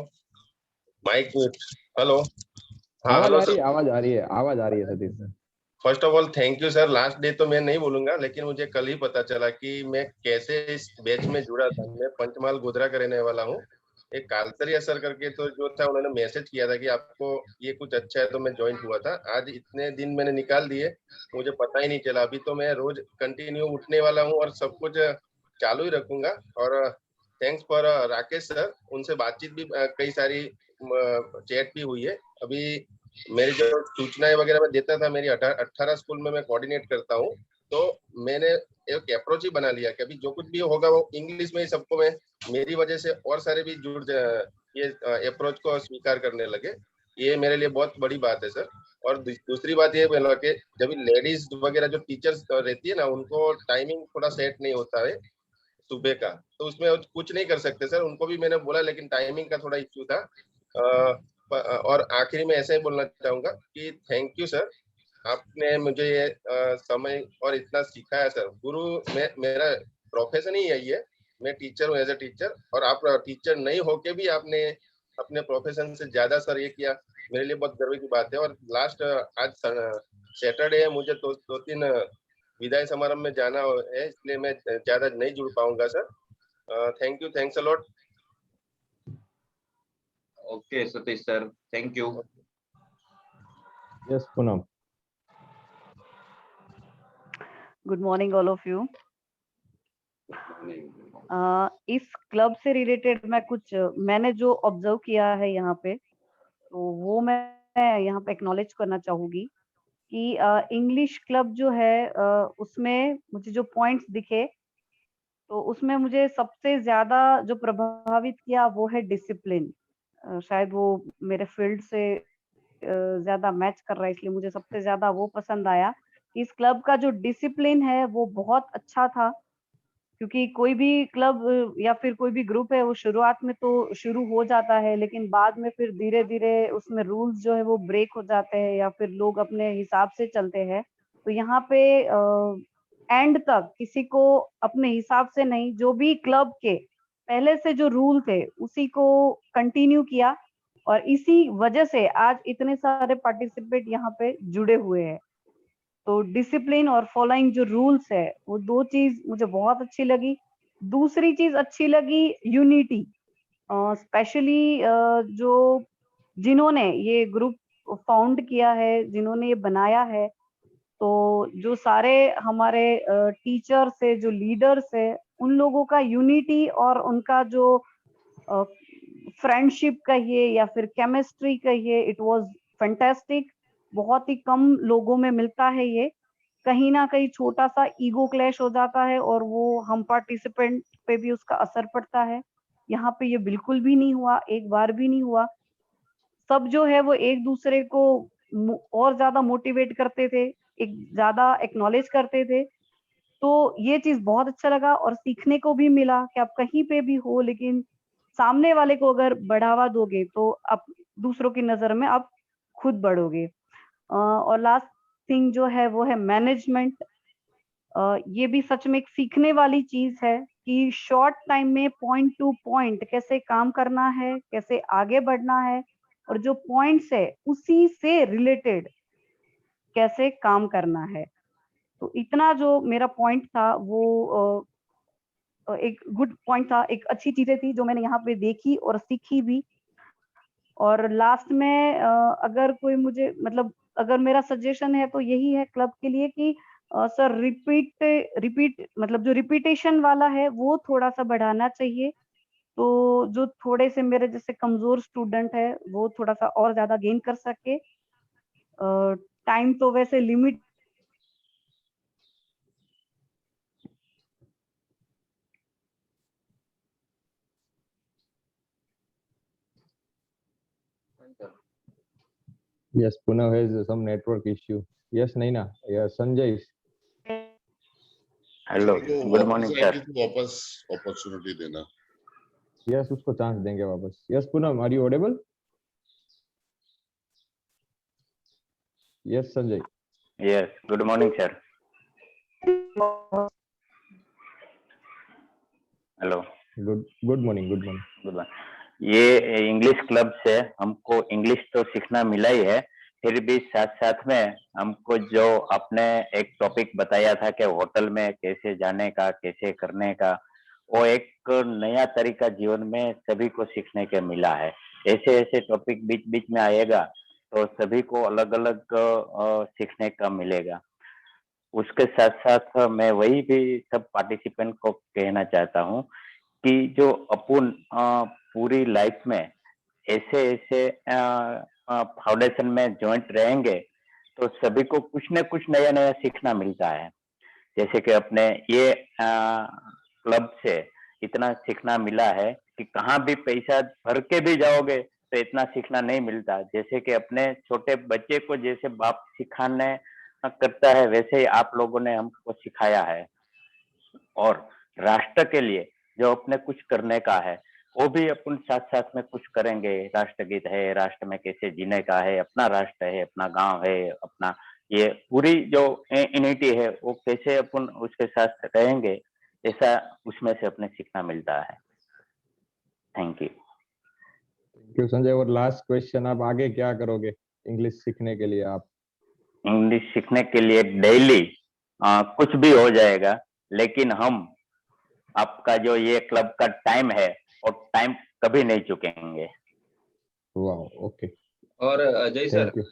mic mute. Hello, हाँ आवाज हेलो आ रही सर। है, आवाज आ रही है Satish sir. First of all thank you sir. Last day तो मैं नहीं बोलूंगा, लेकिन मुझे कल ही पता चला कि मैं कैसे इस बैच में जुड़ा था। मैं पंचमहाल गोधरा का रहने वाला हूँ, एक कालसरिया सर करके तो जो था उन्होंने मैसेज किया था कि आपको ये कुछ अच्छा है, तो मैं ज्वाइन हुआ था। आज इतने दिन मैंने निकाल दिए, मुझे पता ही नहीं चला। अभी तो मैं रोज कंटिन्यू उठने वाला हूँ और सब कुछ चालू ही रखूंगा। और थैंक्स फॉर राकेश सर, उनसे बातचीत भी कई सारी चैट भी हुई है। अभी मेरी जो सूचनाएं वगैरह मैं देता था, मेरी 18 स्कूल में मैं कोऑर्डिनेट करता हूँ, तो मैंने एक अप्रोच ही बना लिया कि अभी जो कुछ भी होगा वो इंग्लिश में ही सबको मैं, मेरी वजह से और सारे भी ये अप्रोच को स्वीकार करने लगे। ये मेरे लिए बहुत बड़ी बात है सर। और दूसरी बात ये बोला कि जब लेडीज वगैरह जो टीचर्स रहती है ना, उनको टाइमिंग थोड़ा सेट नहीं होता है सुबह का, तो उसमें कुछ नहीं कर सकते सर। उनको भी मैंने बोला, लेकिन टाइमिंग का थोड़ा इश्यू था। और आखिरी में ऐसे ही बोलना चाहूंगा कि थैंक यू सर, आपने मुझे ये समय और इतना सिखाया सर। गुरु मेरा प्रोफेशन ही यही है, मैं टीचर हूँ, एज ए टीचर। और आप टीचर नहीं होके भी आपने अपने प्रोफेशन से ज्यादा सर ये किया, मेरे लिए बहुत गर्व की बात है। और लास्ट आज सैटरडे है, मुझे दो तीन विदाई समारोह में जाना है, इसलिए मैं ज्यादा नहीं जुड़ पाऊंगा sir. Thank you, thanks a lot. Okay Satish sir, thank you. Yes Poonam. Good morning all of you. इस क्लब से रिलेटेड मैंने जो ऑब्जर्व किया है यहाँ पे, तो वो मैं यहाँ पे एक्नॉलेज करना चाहूंगी कि इंग्लिश क्लब जो है उसमें मुझे जो पॉइंट्स दिखे, तो उसमें मुझे सबसे ज्यादा जो प्रभावित किया वो है डिसिप्लिन। शायद वो मेरे फील्ड से ज्यादा मैच कर रहा है, इसलिए मुझे सबसे ज्यादा वो पसंद आया। इस क्लब का जो डिसिप्लिन है वो बहुत अच्छा था, क्योंकि कोई भी क्लब या फिर कोई भी ग्रुप है वो शुरुआत में तो शुरू हो जाता है, लेकिन बाद में फिर धीरे धीरे उसमें रूल्स जो है वो ब्रेक हो जाते हैं या फिर लोग अपने हिसाब से चलते हैं। तो यहाँ पे एंड तक किसी को अपने हिसाब से नहीं, जो भी क्लब के पहले से जो रूल थे उसी को कंटिन्यू किया, और इसी वजह से आज इतने सारे पार्टिसिपेट यहाँ पे जुड़े हुए हैं। तो डिसिप्लिन और फॉलोइंग जो रूल्स है, वो दो चीज मुझे बहुत अच्छी लगी। दूसरी चीज अच्छी लगी यूनिटी, स्पेशली जो जिन्होंने ये ग्रुप फाउंड किया है, जिन्होंने ये बनाया है, तो जो सारे हमारे टीचर्स है, जो लीडर्स है, उन लोगों का यूनिटी और उनका जो फ्रेंडशिप कहिए या फिर केमिस्ट्री कहिए, इट वाज फैंटास्टिक। बहुत ही कम लोगों में मिलता है ये। कहीं ना कहीं छोटा सा ईगो क्लैश हो जाता है और वो हम पार्टिसिपेंट पे भी उसका असर पड़ता है। यहाँ पे ये बिल्कुल भी नहीं हुआ, एक बार भी नहीं हुआ। सब जो है वो एक दूसरे को और ज्यादा मोटिवेट करते थे, एक ज्यादा एक्नॉलेज करते थे। तो ये चीज बहुत अच्छा लगा और सीखने को भी मिला कि आप कहीं पे भी हो, लेकिन सामने वाले को अगर बढ़ावा दोगे तो आप दूसरों की नजर में आप खुद बढ़ोगे। और लास्ट थिंग जो है वो है मैनेजमेंट। ये भी सच में एक सीखने वाली चीज है कि शॉर्ट टाइम में पॉइंट टू पॉइंट कैसे काम करना है, कैसे आगे बढ़ना है, और जो पॉइंट्स है उसी से रिलेटेड कैसे काम करना है। तो इतना जो मेरा पॉइंट था वो एक गुड पॉइंट था, एक अच्छी चीजें थी जो मैंने यहाँ पे देखी और सीखी भी। और लास्ट में अगर कोई मुझे अगर मेरा सजेशन है तो यही है क्लब के लिए कि सर रिपीट जो रिपीटेशन वाला है वो थोड़ा सा बढ़ाना चाहिए। तो जो थोड़े से मेरे जैसे कमजोर स्टूडेंट है वो थोड़ा सा और ज्यादा गेन कर सके। टाइम तो वैसे limit Yes, Punav has some network issue. Yes, Naina. Yes, Sanjay. Hello, good morning sir. वापस अपॉर्चुनिटी देना। Yes, उसको चांस देंगे वापस। Yes, Punam, are you audible? Yes, Sanjay. Yes, good morning sir. Hello, good morning. Good morning. ये English club से हमको English तो सीखना मिला ही है, फिर भी साथ साथ में हमको जो आपने एक टॉपिक बताया था कि होटल में कैसे जाने का, कैसे करने का, वो एक नया तरीका जीवन में सभी को सीखने के मिला है। ऐसे ऐसे टॉपिक बीच बीच में आएगा तो सभी को अलग अलग सीखने का मिलेगा। उसके साथ साथ मैं वही भी सब पार्टिसिपेंट को कहना चाहता हूँ कि जो अपन पूरी लाइफ में ऐसे ऐसे फाउंडेशन में ज्वाइंट रहेंगे तो सभी को कुछ न कुछ नया नया सीखना मिलता है। जैसे कि अपने ये क्लब से इतना सीखना मिला है कि कहाँ भी पैसा भर के भी जाओगे तो इतना सीखना नहीं मिलता। जैसे कि अपने छोटे बच्चे को जैसे बाप सिखाने करता है वैसे ही आप लोगों ने हमको सिखाया है। और राष्ट्र के लिए जो अपने कुछ करने का है वो भी अपन साथ साथ में कुछ करेंगे। राष्ट्रगीत है, राष्ट्र में कैसे जीने का है, अपना राष्ट्र है, अपना गांव है, अपना ये पूरी जो यूनिटी है वो कैसे अपन उसके साथ रहेंगे, ऐसा उसमें से अपने सीखना मिलता है। Thank you. Thank you Sanjay. और लास्ट क्वेश्चन, आप आगे क्या करोगे इंग्लिश सीखने के लिए? आप इंग्लिश सीखने के लिए डेली कुछ भी हो जाएगा, लेकिन हम आपका जो ये क्लब का टाइम है और टाइम कभी नहीं चुकेंगे। वाह, ओके। और अजय सर, थैंक यू।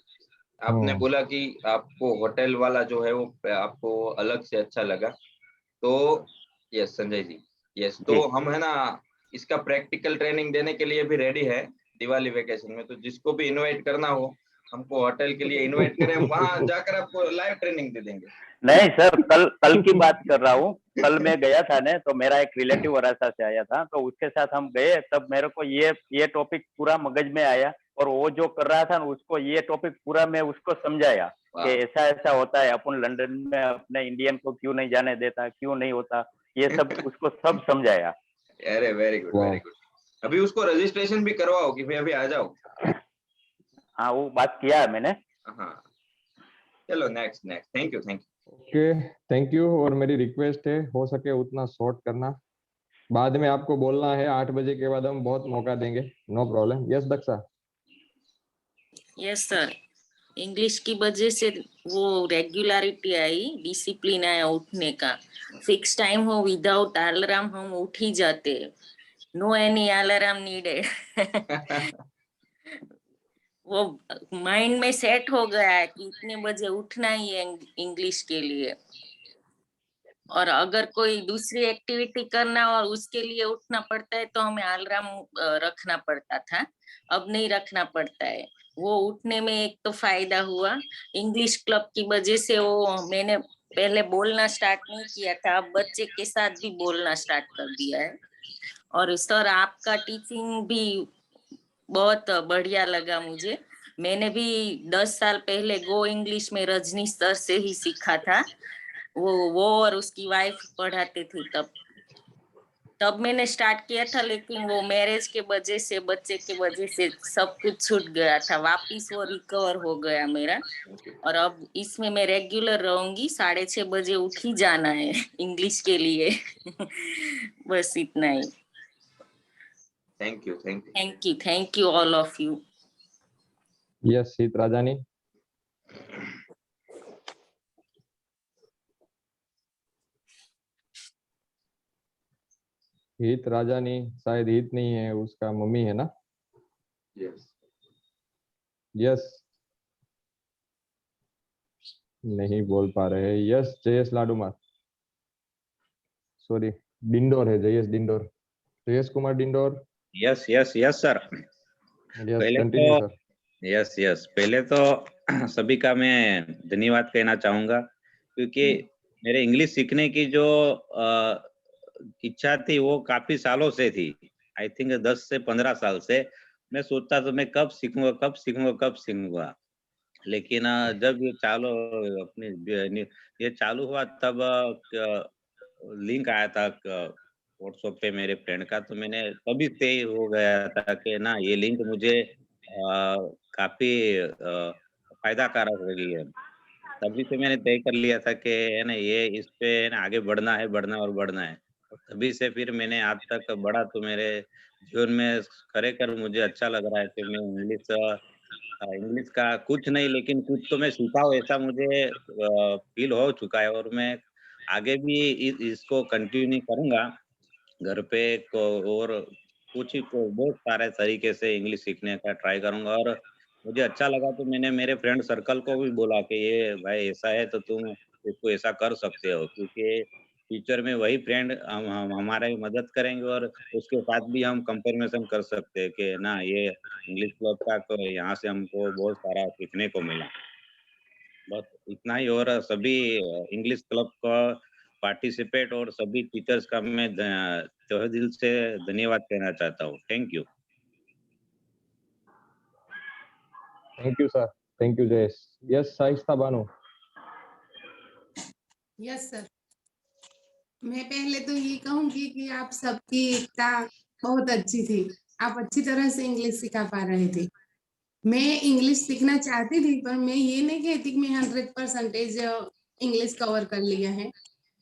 आपने बोला कि आपको होटल वाला जो है वो आपको अलग से अच्छा लगा, तो यस संजय जी, यस, तो हम है ना इसका प्रैक्टिकल ट्रेनिंग देने के लिए भी रेडी है दिवाली वेकेशन में। तो जिसको भी इनवाइट करना हो हमको होटल के लिए इनवाइट करें, वहां जाकर आपको लाइव ट्रेनिंग दे देंगे। नहीं सर, कल की बात कर रहा हूँ। कल मैं गया था ना, तो मेरा एक रिलेटिव वरासा से आया था, तो उसके साथ हम गए। तब मेरे को ये टॉपिक पूरा मगज में आया और वो जो कर रहा था ना उसको ये टॉपिक पूरा मैं उसको समझाया कि ऐसा ऐसा होता है, अपन लंदन में अपने इंडियन को क्यों नहीं जाने देता, क्यों नहीं होता, ये सब उसको सब समझाया। अरे वेरी गुड, वेरी गुड। अभी उसको रजिस्ट्रेशन भी करवाओ कि भाई अभी आ जाओ। हाँ, वो बात किया है मैंने। हाँ, चलो next. Thank you. Okay, thank you. और मेरी रिक्वेस्ट है हो सके उतना शॉर्ट करना। बाद में आपको बोलना है 8 बजे के बाद हम बहुत मौका देंगे, no problem. Yes Daksha? Yes sir, English की वजह से वो रेगुलरिटी आई, डिसिप्लिन आया उठने का। फिक्स टाइम हो, विदाउट अलार्म हम उठ ही जाते, नो एनी अलार्म नीडेड। वो माइंड में सेट हो गया है कि इतने बजे उठना ही है इंग्लिश के लिए। और अगर कोई दूसरी एक्टिविटी करना और उसके लिए उठना पड़ता है तो हमें अलार्म रखना पड़ता था, अब नहीं रखना पड़ता है। वो उठने में एक तो फायदा हुआ इंग्लिश क्लब की वजह से। वो मैंने पहले बोलना स्टार्ट नहीं किया था, अब बच्चे के साथ भी बोलना स्टार्ट कर दिया है। और सर आपका टीचिंग भी बहुत बढ़िया लगा मुझे। मैंने भी 10 साल पहले गो इंग्लिश में रजनी सर से ही सीखा था। वो और उसकी वाइफ पढ़ाते थे तब मैंने स्टार्ट किया था, लेकिन वो मैरिज के वजह से, बच्चे के वजह से सब कुछ छूट गया था। वापिस वो रिकवर हो गया मेरा, और अब इसमें मैं रेगुलर रहूंगी। 6:30 बजे उठ ही जाना है इंग्लिश के लिए। बस इतना ही। Thank you all of you. Yes Hit Rajani. हित राजानी, शायद हित नहीं है, उसका मम्मी है ना? यस नहीं बोल पा रहे। यस जयेश लाडूमार, सॉरी डिंडोर है, जयेश डिंडोर, जयेश कुमार डिंडोर। Yes sir. पहले तो सभी का मैं धन्यवाद कहना चाहूंगा, क्योंकि मेरे इंग्लिश सीखने की जो इच्छा थी वो काफी सालों से थी। आई थिंक 10 से 15 साल से मैं सोचता था मैं कब सीखूंगा। लेकिन जब ये चालू हुआ तब लिंक आया था व्हाट्सएप पे मेरे फ्रेंड का, तो मैंने तभी तय हो गया था कि ना ये लिंक मुझे काफी फायदा कारक रही है। तभी से मैंने तय कर लिया था कि है ना ये इस पे है ना आगे बढ़ना है। तभी से फिर मैंने आज तक बढ़ा, तो मेरे जीवन में खरेखर मुझे अच्छा लग रहा है कि मैं इंग्लिश का कुछ नहीं लेकिन कुछ तो मैं सीखा हूँ, ऐसा मुझे फील हो चुका है। और मैं आगे भी इसको कंटिन्यू करूंगा। घर पे और कुछ ही बहुत सारे तरीके से इंग्लिश सीखने का ट्राई करूंगा। और मुझे अच्छा लगा तो मैंने मेरे फ्रेंड सर्कल को भी बोला कि ये भाई ऐसा है तो तुम इसको ऐसा कर सकते हो, क्योंकि फ्यूचर में वही फ्रेंड हम हमारी मदद करेंगे और उसके साथ भी हम कंपैरिजन कर सकते हैं कि ना ये इंग्लिश क्लब का तो यहाँ से हमको बहुत सारा सीखने को मिला। बस इतना ही। और सभी इंग्लिश क्लब का पार्टिसिपेट और सभी टीचर्स का मैं तहे दिल से धन्यवाद कहना चाहता हूँ। Thank you. Thank you sir, thank you Jayesh. Yes Shaista Bano. Yes sir, मैं पहले तो ये कहूंगी कि आप सबकी एकता बहुत अच्छी थी। आप अच्छी तरह से इंग्लिश सिखा पा रहे थे। मैं इंग्लिश सीखना चाहती थी, पर मैं ये नहीं कहती कि मैं 100% इंग्लिश कवर कर लिया है।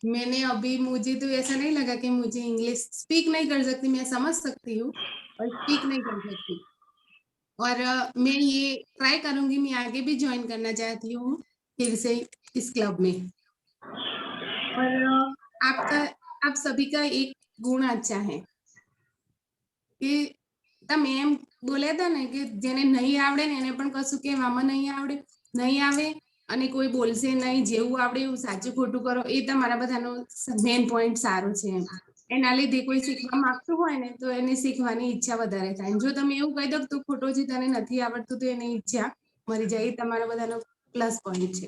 मैंने अभी, मुझे तो ऐसा नहीं लगा कि मुझे इंग्लिश स्पीक नहीं कर सकती, मैं समझ सकती हूँ और स्पीक नहीं कर सकती। और मैं ये ट्राई करूंगी, मैं आगे भी ज्वाइन करना चाहती हूँ फिर से इस क्लब में। और आप सभी का एक गुण अच्छा है કે તમે એમ બોલ્યા હતા ને કે જેને નહીં આવડે ને એને પણ કશું કહેવામાં નહીં આવડે, નહીં આવે અને કોઈ બોલશે નહીં, જેવું આવડે એવું સાચું ખોટું કરો, એ તમારા બધાનો મેઇન પોઈન્ટ સારો છે એમ. એના લીધે કોઈ શીખવા માંગતું હોય ને તો એને શીખવાની ઈચ્છા વધારે થાય. જો તમે એવું કહી દો કે તું ખોટો છે, તને નથી આવડતું, તો એની ઈચ્છા મરી જાય. એ તમારા બધાનો પ્લસ પોઈન્ટ છે.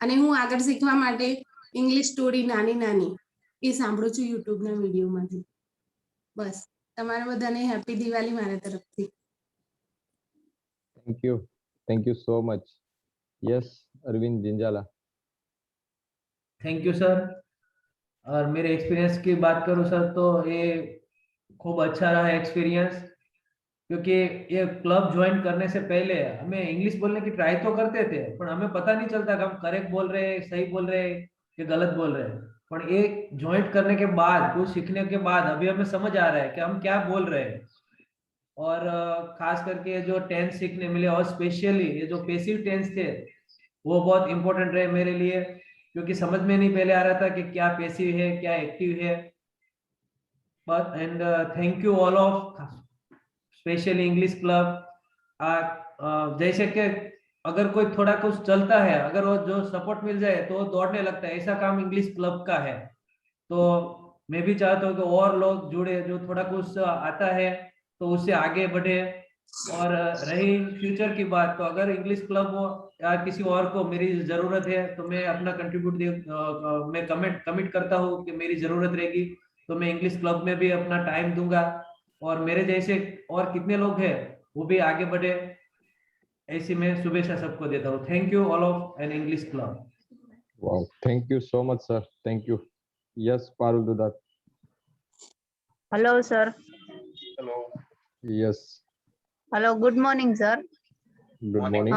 અને હું આગળ શીખવા માટે ઇંગ્લિશ સ્ટોરી નાની નાની એ સાંભળું છું યુટ્યુબના વિડીયોમાંથી. બસ તમારા બધાને હેપી દિવાળી મારા તરફથી. Thank you so much. Yes Arvind Jinjala. Thank you sir. और मेरे एक्सपीरियंस की बात करूं सर तो ये खूब अच्छा रहा एक्सपीरियंस, क्योंकि ये क्लब ज्वाइन करने से पहले हमें इंग्लिश बोलने की ट्राई तो करते थे, पर हमें पता नहीं चलता कि हम करेक्ट बोल रहे हैं, सही बोल रहे हैं कि गलत बोल रहे हैं। पर ये ज्वाइन करने के बाद, कुछ सीखने के बाद अभी हमें समझ आ रहा है कि हम क्या बोल रहे हैं। और खास करके जो टेंस सीखने मिले, और स्पेशली ये जो पैसिव टेंस थे वो बहुत इंपॉर्टेंट रहे मेरे लिए, क्योंकि समझ में नहीं पहले आ रहा था कि क्या पैसिव है क्या एक्टिव है। But and thank you all of specially English club. जैसे कि अगर कोई थोड़ा कुछ चलता है, अगर वो जो सपोर्ट मिल जाए तो वो दौड़ने लगता है, ऐसा काम इंग्लिश क्लब का है। तो मैं भी चाहता हूँ कि और लोग जुड़े, जो थोड़ा कुछ आता है तो उससे आगे बढ़े। और रही फ्यूचर की बात, तो अगर इंग्लिश क्लब हो या किसी और को मेरी जरूरत है तो मैं अपना मैं कमिट करता हूँ कि मेरी जरूरत रहेगी तो मैं इंग्लिश क्लब में भी अपना टाइम दूंगा, और मेरे जैसे और कितने लोग हैं वो भी आगे बढ़े, ऐसी मैं शुभेच्छा सबको देता हूँ। Thank you all of an English club. Wow, thank you so much sir, thank you. Yes Parul Dudat. Hello sir. Hello. Yes hello, good morning sir. Good morning.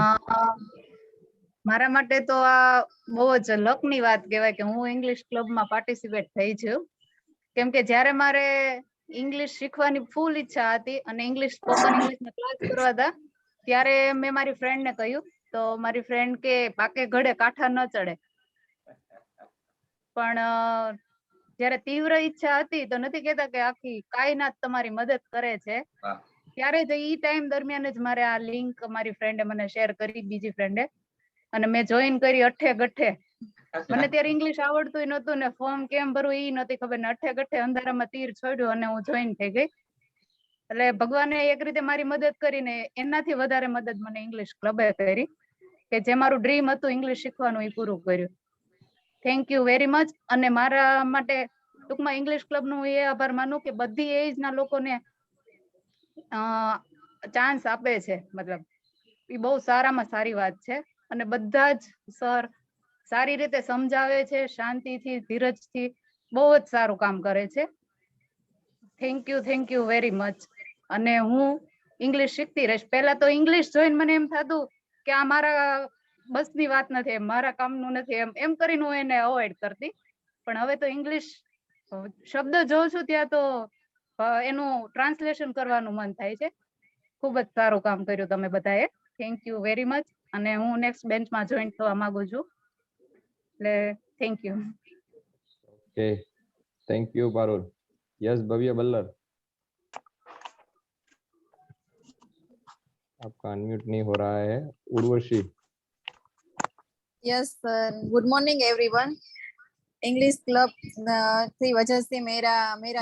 મારા માટે તો આ બહુ જ લકની વાત કહેવાય કે હું ઇંગ્લિશ ક્લબમાં પાર્ટિસિપેટ થઈ છું, કેમ કે જ્યારે મારે ઇંગ્લિશ શીખવાની ફૂલ ઈચ્છા હતી અને ઇંગ્લિશ સ્પોકન ઇંગ્લિશના ક્લાસ કરવા હતા, ત્યારે મેં મારી ફ્રેન્ડને કહ્યું, તો મારી ફ્રેન્ડ કે પાકે ઘડે કાંઠા ન ચડે. પણ જ્યારે તીવ્ર ઈચ્છા હતી તો નથી કહેતા કે આખી કાયનાત તમારી મદદ કરે છે, ત્યારે જ ઈ ટાઈમ દરમિયાન જ મારે આ લિંક મારી ફ્રેન્ડે મને શેર કરી, બીજી ફ્રેન્ડે, અને મેં જોઈન કરી અઠે ગઠે. મને ત્યારે ઇંગ્લિશ આવડતું નહોતું ને ફોર્મ કેમ ભરવું એ નહોતી ખબર, ને અઠે ગઠે અંધારામાં તીર છોડ્યું અને હું જોઈન થઈ ગઈ. એટલે ભગવાને એક રીતે મારી મદદ કરીને એનાથી વધારે મદદ મને ઇંગ્લિશ ક્લબે કરી, કે જે મારું ડ્રીમ હતું ઇંગ્લિશ શીખવાનું એ પૂરું કર્યું. Thank you very much. અને મારા માટે ટૂંકમાં ઇંગ્લિશ ક્લબનું એ આભાર માનું કે બધી એજના લોકોને ચાન્સ આપે છે, મતલબ એ બહુ સારામાં સારી વાત છે. અને બધા જ સર સારી રીતે સમજાવે છે, શાંતિથી, ધીરજથી, બહુ જ સારું કામ કરે છે. Thank you very much. અને હું ઇંગ્લિશ શીખતી રહીશ. પહેલા તો ઇંગ્લિશ જોઈને મને એમ થતું કે આ મારા બસની વાત નથી, મારા કામનું નથી, એમ કરીને હું એને અવોઇડ કરતી. પણ હવે તો ઇંગ્લિશ શબ્દ જોઉં છું ત્યાં તો એનું ટ્રાન્સલેશન કરવાનું મન થાય છે. ખૂબ જ સારું કામ કર્યું તમે બધાએ. Thank you very much. અને હું નેક્સ્ટ બેન્ચમાં જોઈન થવા માંગુ છું, એટલે thank you. Okay, thank you Parul. Yes भव्य बल्लर, आपका अनम्यूट नहीं हो रहा है। Urvashi, yes sir, good morning everyone. English club की वजह से मेरा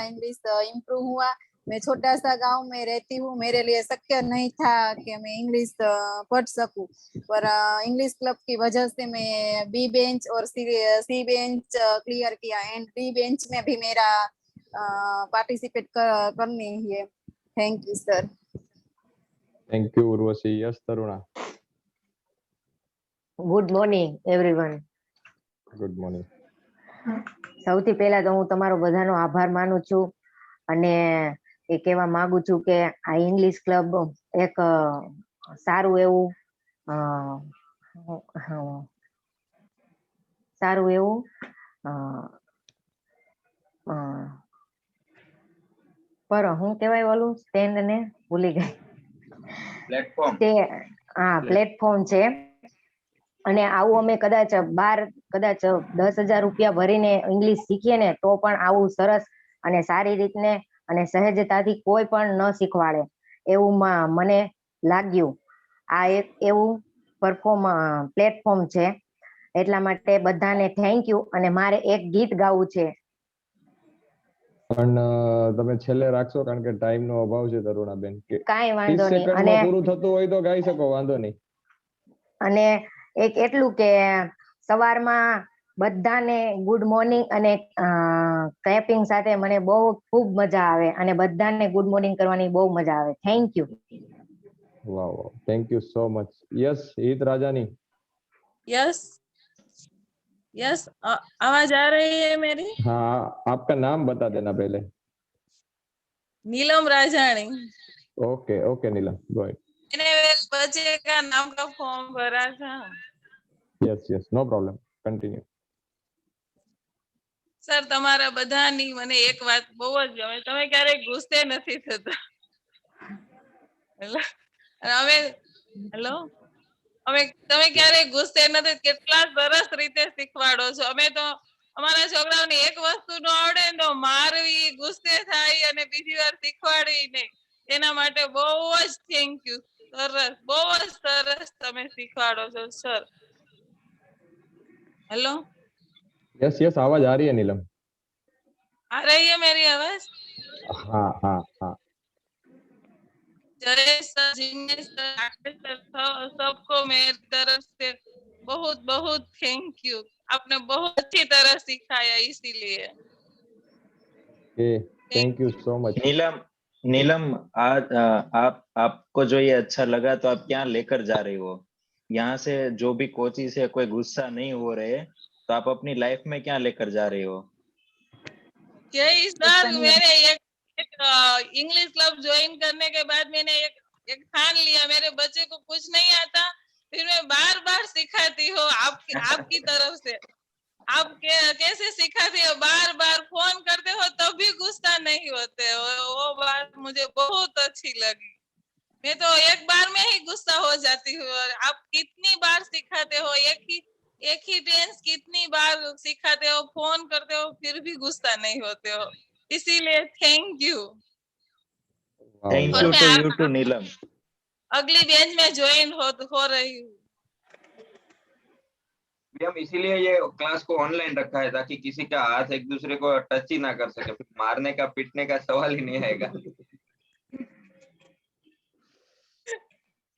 इंग्लिश इम्प्रूव हुआ। मैं छोटा सा गांव में रहती हूँ, मेरे लिए शक्य नहीं था कि मैं इंग्लिश पढ़ सकूं, पर इंग्लिश क्लब की वजह से मैं बी बेंच और सी बेंच क्लियर किया एंड डी बेंच में भी मेरा पार्टिसिपेट करनी है। Thank you sir. Thank you Urvashi. Yes Taruna, good morning everyone. Good morning. સૌથી પહેલા તો હું તમારો બધાનો આભાર માનું છું અને એ કહેવા માંગુ છું કે આ ઇંગ્લિશ ક્લબ એક સારું એવું પર હું કહેવાય ઓલું સ્ટેન્ડ ને ભૂલી ગઈ, પ્લેટફોર્મ, હા પ્લેટફોર્મ છે અને આવું અમે કદાચ 10,000 રૂપિયા ભરીને ઇંગ્લિશ શીખીએ ને તો પણ આવું સરસ અને સારી રીતને અને સહજતાથી કોઈ પણ ન શીખવાડે એવું મને લાગ્યું। આ એક એવું પ્લેટફોર્મ છે, એટલા માટે બધાને થેન્ક યુ। અને મારે એક ગીત ગાવું છે, પણ તમે છેલ્લે રાખશો કારણ કે ટાઈમ નો અભાવ છે તરુણાબેન। કાંઈ વાંધો 30 નહીં। સેકન્ડમાં પૂરું થતું હોય તો ગાઈ શકો, વાંધો નહીં। અને એક એટલું કે સવારમાં બધાને ગુડ મોર્નિંગ અને ક્લેપિંગ સાથે મને બહુ ખૂબ મજા આવે અને બધાને ગુડ મોર્નિંગ કરવાની બહુ મજા આવે। Thank you. वाह वाह, thank you so much. Yes Hit Rajani. Yes yes, आवाज आ रही है मेरी? हाँ, आपका नाम बता देना पहले। Neelam Rajani. Okay okay Neelam, go ahead. मैंने बच्चे का नाम का फॉर्म भरा था। Yes yes, no problem, continue. Sir તમારા બધાની મને એક વાત બહુ જ ગમે, તમે ક્યારેક ગુસ્સે નથી થતા। તમે ક્યારેક ગુસ્સે નથી, કેટલા સરસ રીતે શીખવાડો છો। અમે તો અમારા છોકરાઓને એક વસ્તુ ન આવડે ને તો મારવી, ગુસ્સે થાય અને બીજી વાર શીખવાડી નહીં। એના માટે બહુ જ થેન્ક યુ। સરસ, બહુ જ સરસ તમે શીખવાડો છો સર। हेलो, यस यस, आवाज आ रही है नीलम। आ रही है मेरी आवाज? हाँ हाँ हाँ। जय sir, Jignesh sir, Rakesh sir, सबको मेरी तरफ से बहुत बहुत थैंक यू। आपने बहुत अच्छी तरह सिखाया, इसीलिए थैंक यू सो मच। नीलम आज आपको जो ये अच्छा लगा तो आप क्या लेकर जा रही हो? यहाँ से जो भी कोचिंग से कोई गुस्सा नहीं हो रहे तो आप अपनी लाइफ में क्या लेकर जा रही हो? यही सर, मैंने एक इंग्लिश क्लब ज्वाइन करने के बाद मैंने एक ठान लिया, मेरे बच्चे को कुछ नहीं आता फिर मैं बार बार सिखाती हूँ आपकी तरफ से। आप कैसे सिखाते हो, बार बार फोन करते हो तब भी गुस्सा नहीं होते हो, वो बात मुझे बहुत अच्छी लगी। मैं तो एक बार में ही गुस्सा हो जाती हूँ। आप कितनी बार सिखाते हो, एक ही टेंस कितनी बार सिखाते हो, फोन करते हो फिर भी गुस्सा नहीं होते हो, इसीलिए thank you. Thank you to you too Neelam. अगली बेंच में ज्वाइन हो रही हूँ। हम इसीलिए ये क्लास को ऑनलाइन रखा है ताकि किसी का हाथ एक दूसरे को टच ही ना कर सके, फिर मारने का पीटने का सवाल ही नहीं आएगा।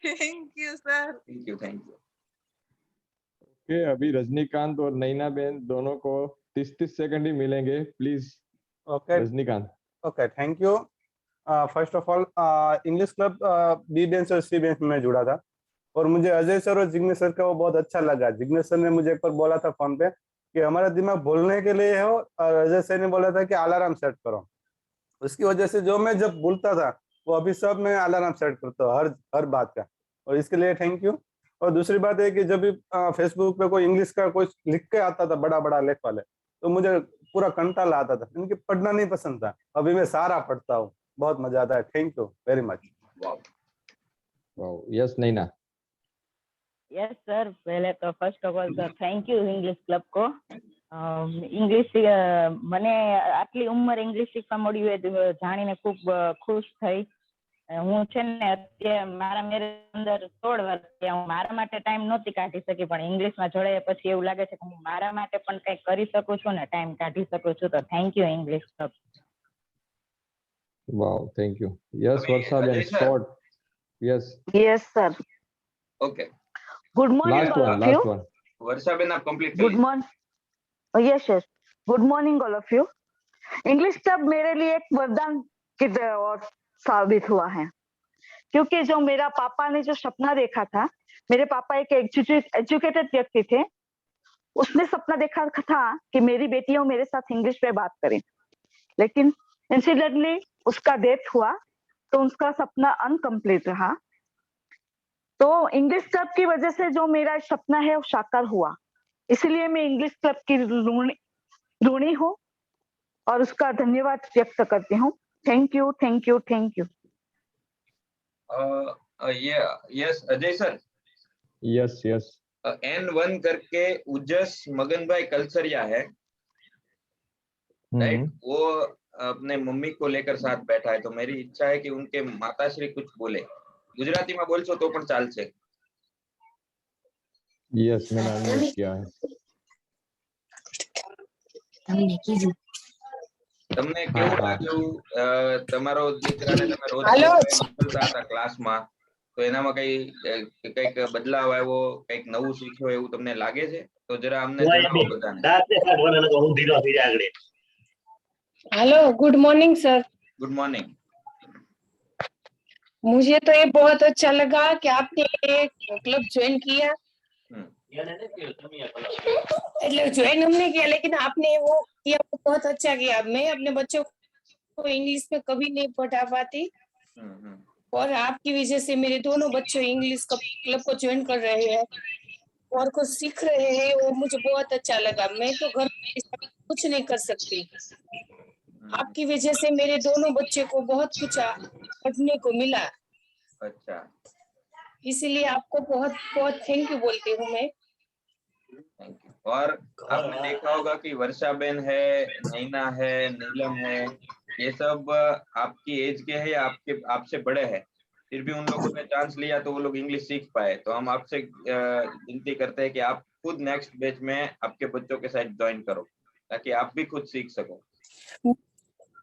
Thank you sir. Thank you thank you. Okay, अभी रजनीकांत और नैना बेन दोनों को 30 सेकंड ही मिलेंगे, please. Okay Rajinikanth. Okay, thank you. First of all English club B bench और सी बेंच में जुड़ा था और मुझे अजय सर और जिग्नेश सर का वो बहुत अच्छा लगा। जिग्नेश सर ने मुझे एक बार बोला था फोन पे कि हमारा दिमाग बोलने के लिए हो, और अजय सर ने बोला था कि अलार्म सेट करो। उसकी वजह से जो मैं जब बोलता था वो अभी सब मैं अलार्म सेट करता हूँ हर बात का, और इसके लिए थैंक यू। और दूसरी बात है कि जब भी फेसबुक पे कोई इंग्लिश का कोई लिख के आता था बड़ा बड़ा लेख वाले, तो मुझे पूरा कंटाला आता था, इनकी पढ़ना नहीं पसंद था। अभी मैं सारा पढ़ता हूँ, बहुत मजा आता है। Thank you very much. Yes Naina. Yes sir, पहले तो फर्स्ट ऑफ ऑल तो थैंक यू इंग्लिश क्लब को ઇંગ્લિશ મને આટલી ઉંમર ઇંગ્લિશ શીખવા મળ્યું એ જાણીને ખૂબ ખુશ થઈ. હું છે ને અત્યારે મારા મેરેજ અંદર 16 વર્ષ થયા. હું મારા માટે ટાઈમ નહોતી કાઢી શકી, પણ ઇંગ્લિશમાં જોડાયા પછી એવું લાગે છે કે હું મારા માટે પણ કંઈક કરી શકું છું ને ટાઈમ કાઢી શકું છું. તો thank you English club. Wow, thank you. Yes, Varshaben, short. Yes. Yes, sir. Okay. Good morning, Last all one, of you. last one. वर्षाबेन आप complete Good morning. Yes, yes. Good morning, all of you. English club मेरे लिए एक वरदान की और साबित हुआ है, क्योंकि जो मेरा पापा ने जो सपना देखा था, मेरे पापा एक एजुकेटेड व्यक्ति थे. उसने सपना देखा था कि मेरी बेटियां मेरे साथ इंग्लिश में बात करें, लेकिन इंसिडेंटली उसका डेथ हुआ तो उसका सपना अनकम्प्लीट रहा. तो इंग्लिश क्लब की वजह से जो मेरा सपना है वो साकार हुआ. इसलिए मैं इंग्लिश क्लब की ऋणी हूँ और उसका धन्यवाद व्यक्त करती हूँ. Thank you, thank you, thank you. Yes Ajay sir. Yes, yes. N1 करके उजस मगनभाई कलसरिया है, राइट. वो अपने मम्मी को लेकर साथ बैठा है, तो मेरी इच्छा है कि उनके माताश्री कुछ बोले. गुजराती में बोलशो तो पण चालशे. Yes, मैंने अनम्यूट किया है. તમને કેવું લાગ્યું તમારો દીકરાને તમે રોજ મોકલતા હતા ક્લાસમાં, તો એનામાં કઈક બદલાવ આવ્યો, કઈક નવું શીખ્યો એવું તમને લાગે છે? તો જરા અમને જણાવો બધાને. Hello, good morning sir. Good morning. मुझे तो ये बहुत अच्छा लगा कि आपने क्लब ज्वाइन किया. એટલે ज्वाइन हमने किया, लेकिन आपने वो किया वो बहुत अच्छा किया. मैं अपने बच्चों को इंग्लिश में कभी नहीं पढ़ा पाती, और आपकी वजह से मेरे दोनों बच्चे इंग्लिश क्लब को ज्वाइन कर रहे हैं और कुछ सीख रहे हैं, और मुझे बहुत अच्छा लगा. मैं तो घर में कुछ नहीं कर सकती. आपकी वजह से मेरे दोनों बच्चे को बहुत कुछ पढ़ने को मिला. अच्छा, इसीलिए आपको बहुत बहुत थैंक यू बोलती हूँ मैं. Thank you. और आपने देखा होगा कि वर्षाबेन है, नैना है, नीलम है, ये सब आपकी एज के हैं या आपसे बड़े हैं, फिर भी उन लोगों ने चांस लिया तो वो लोग इंग्लिश सीख पाए. तो हम आपसे विनती करते हैं कि आप खुद नेक्स्ट बैच में आपके बच्चों के साथ ज्वाइन करो, ताकि आप भी खुद सीख सको.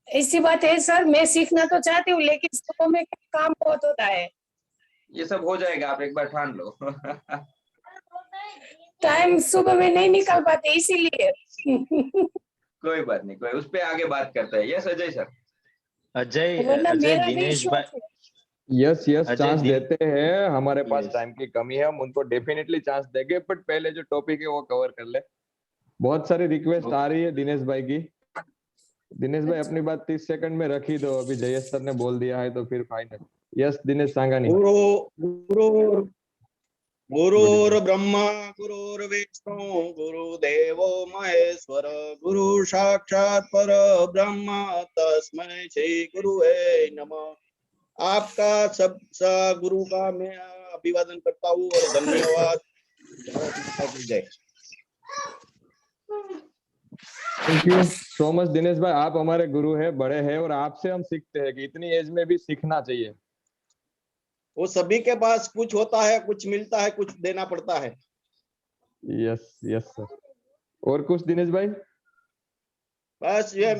ऐसी बात है सर, मैं सीखना तो चाहती हूँ, लेकिन सुबह में काम बहुत होता है. ये सब हो जाएगा, आप एक बार ठान लो. टाइम सुबह में नहीं निकाल पाते, इसीलिए. कोई बात नहीं, कोई उस पे आगे बात करते हैं. Yes Ajay sir. अजय दिनेश भाई. यस यस, चांस देते हैं. हमारे पास टाइम की कमी है, हम उनको डेफिनेटली चांस देंगे, बट पहले जो टॉपिक है वो कवर कर ले. बहुत सारी रिक्वेस्ट आ रही है दिनेश भाई की. दिनेश भाई अपनी बात 30 सेकंड में रखी दो, अभी जयेश सर ने बोल दिया है तो फिर फाइनल. यस दिनेश सांगानी. गुरुर् ब्रह्मा गुरुर्विष्णु गुरुदेवो महेश्वर गुरु साक्षात पर ब्रह्म तस्मै श्री गुरुवे नमः. आपका सब गुरु का मैं अभिवादन करता हूँ और धन्यवाद. जय. Thank you so much Dinesh भाई, आप हमारे गुरु हैं, बड़े हैं, और आपसे हम सीखते हैं कि इतनी एज में भी सीखना चाहिए. वो सभी के पास कुछ होता है, कुछ मिलता है, कुछ देना पड़ता है. Yes yes sir. और कुछ दिनेश भाई? बस ये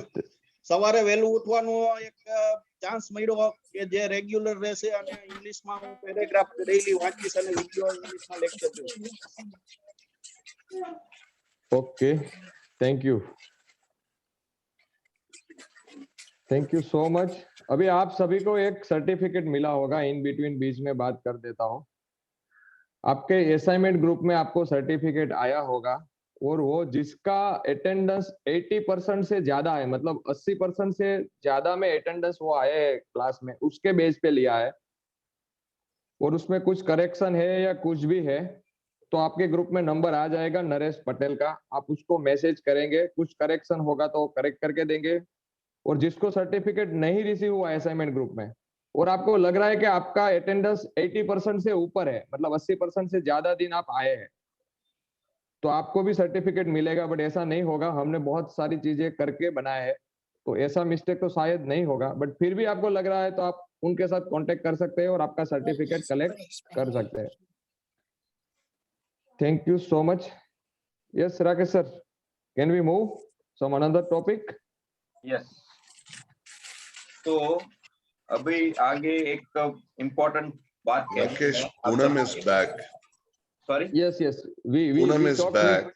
सवारे वહેલું ઉઠવાનો એક ચાન્સ મળ્યો કે જે રેગ્યુલર રહેશે અને ઇંગ્લિશમાં હું પેરેગ્રાફ ડેઈલી વાંચીશ અને વિડિયો ઇંગ્લિશમાં લેક્ચર જોઈશ. Okay, thank you, thank you so much. अभी आप सभी को एक सर्टिफिकेट मिला होगा, इन बिटवीन बीच में बात कर देता हूँ. आपके असाइनमेंट ग्रुप में आपको सर्टिफिकेट आया होगा, और वो जिसका अटेंडेंस 80% से ज्यादा है, मतलब 80% से ज्यादा में अटेंडेंस वो आए है क्लास में, उसके बेस पे लिया है. और उसमें कुछ करेक्शन है या कुछ भी है तो आपके ग्रुप में नंबर आ जाएगा नरेश पटेल का. आप उसको मैसेज करेंगे, कुछ करेक्शन होगा तो करेक्ट करके देंगे. और जिसको सर्टिफिकेट नहीं रिसीव हुआ असाइनमेंट ग्रुप में, और आपको लग रहा है कि आपका अटेंडेंस 80% से ऊपर है, मतलब 80% से ज्यादा दिन आप आए हैं, तो आपको भी सर्टिफिकेट मिलेगा, बट ऐसा नहीं होगा। हमने बहुत सारी चीजें करके बनाया है, तो ऐसा मिस्टेक तो शायद नहीं होगा, बट फिर भी आपको लग रहा है तो आप उनके साथ कांटेक्ट कर सकते हैं और आपका सर्टिफिकेट कलेक्ट कर सकते हैं। Thank you so much. Yes Rakesh sir, can we move some another topic? Yes, तो अभी आगे एक इम्पोर्टेंट बात क्या है? Rakesh, Poonam is back. Sorry, yes yes, we Poonam is back.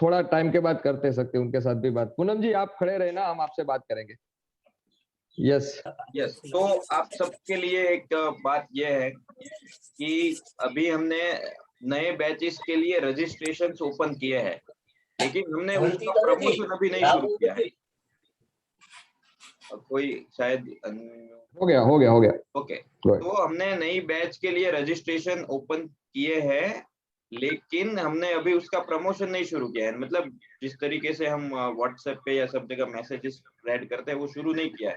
थोड़ा टाइम के बाद करते सकते हैं उनके साथ भी बात। पूनम जी आप खड़े रहे ना, हम आपसे बात करेंगे। यस यस, तो आप सबके लिए एक बात यह है कि अभी हमने नए बैचेस के लिए रजिस्ट्रेशंस ओपन किए हैं, लेकिन हमने उसका प्रमोशन अभी नहीं शुरू किया है। कोई शायद हो गया। ओके, तो हमने नई बैच के लिए रजिस्ट्रेशन ओपन किए हैं, लेकिन हमने अभी उसका प्रमोशन नहीं शुरू किया है। मतलब जिस तरीके से हम व्हाट्सएप पे या सब जगह मैसेजेस स्प्रेड करते हैं वो शुरू नहीं किया है,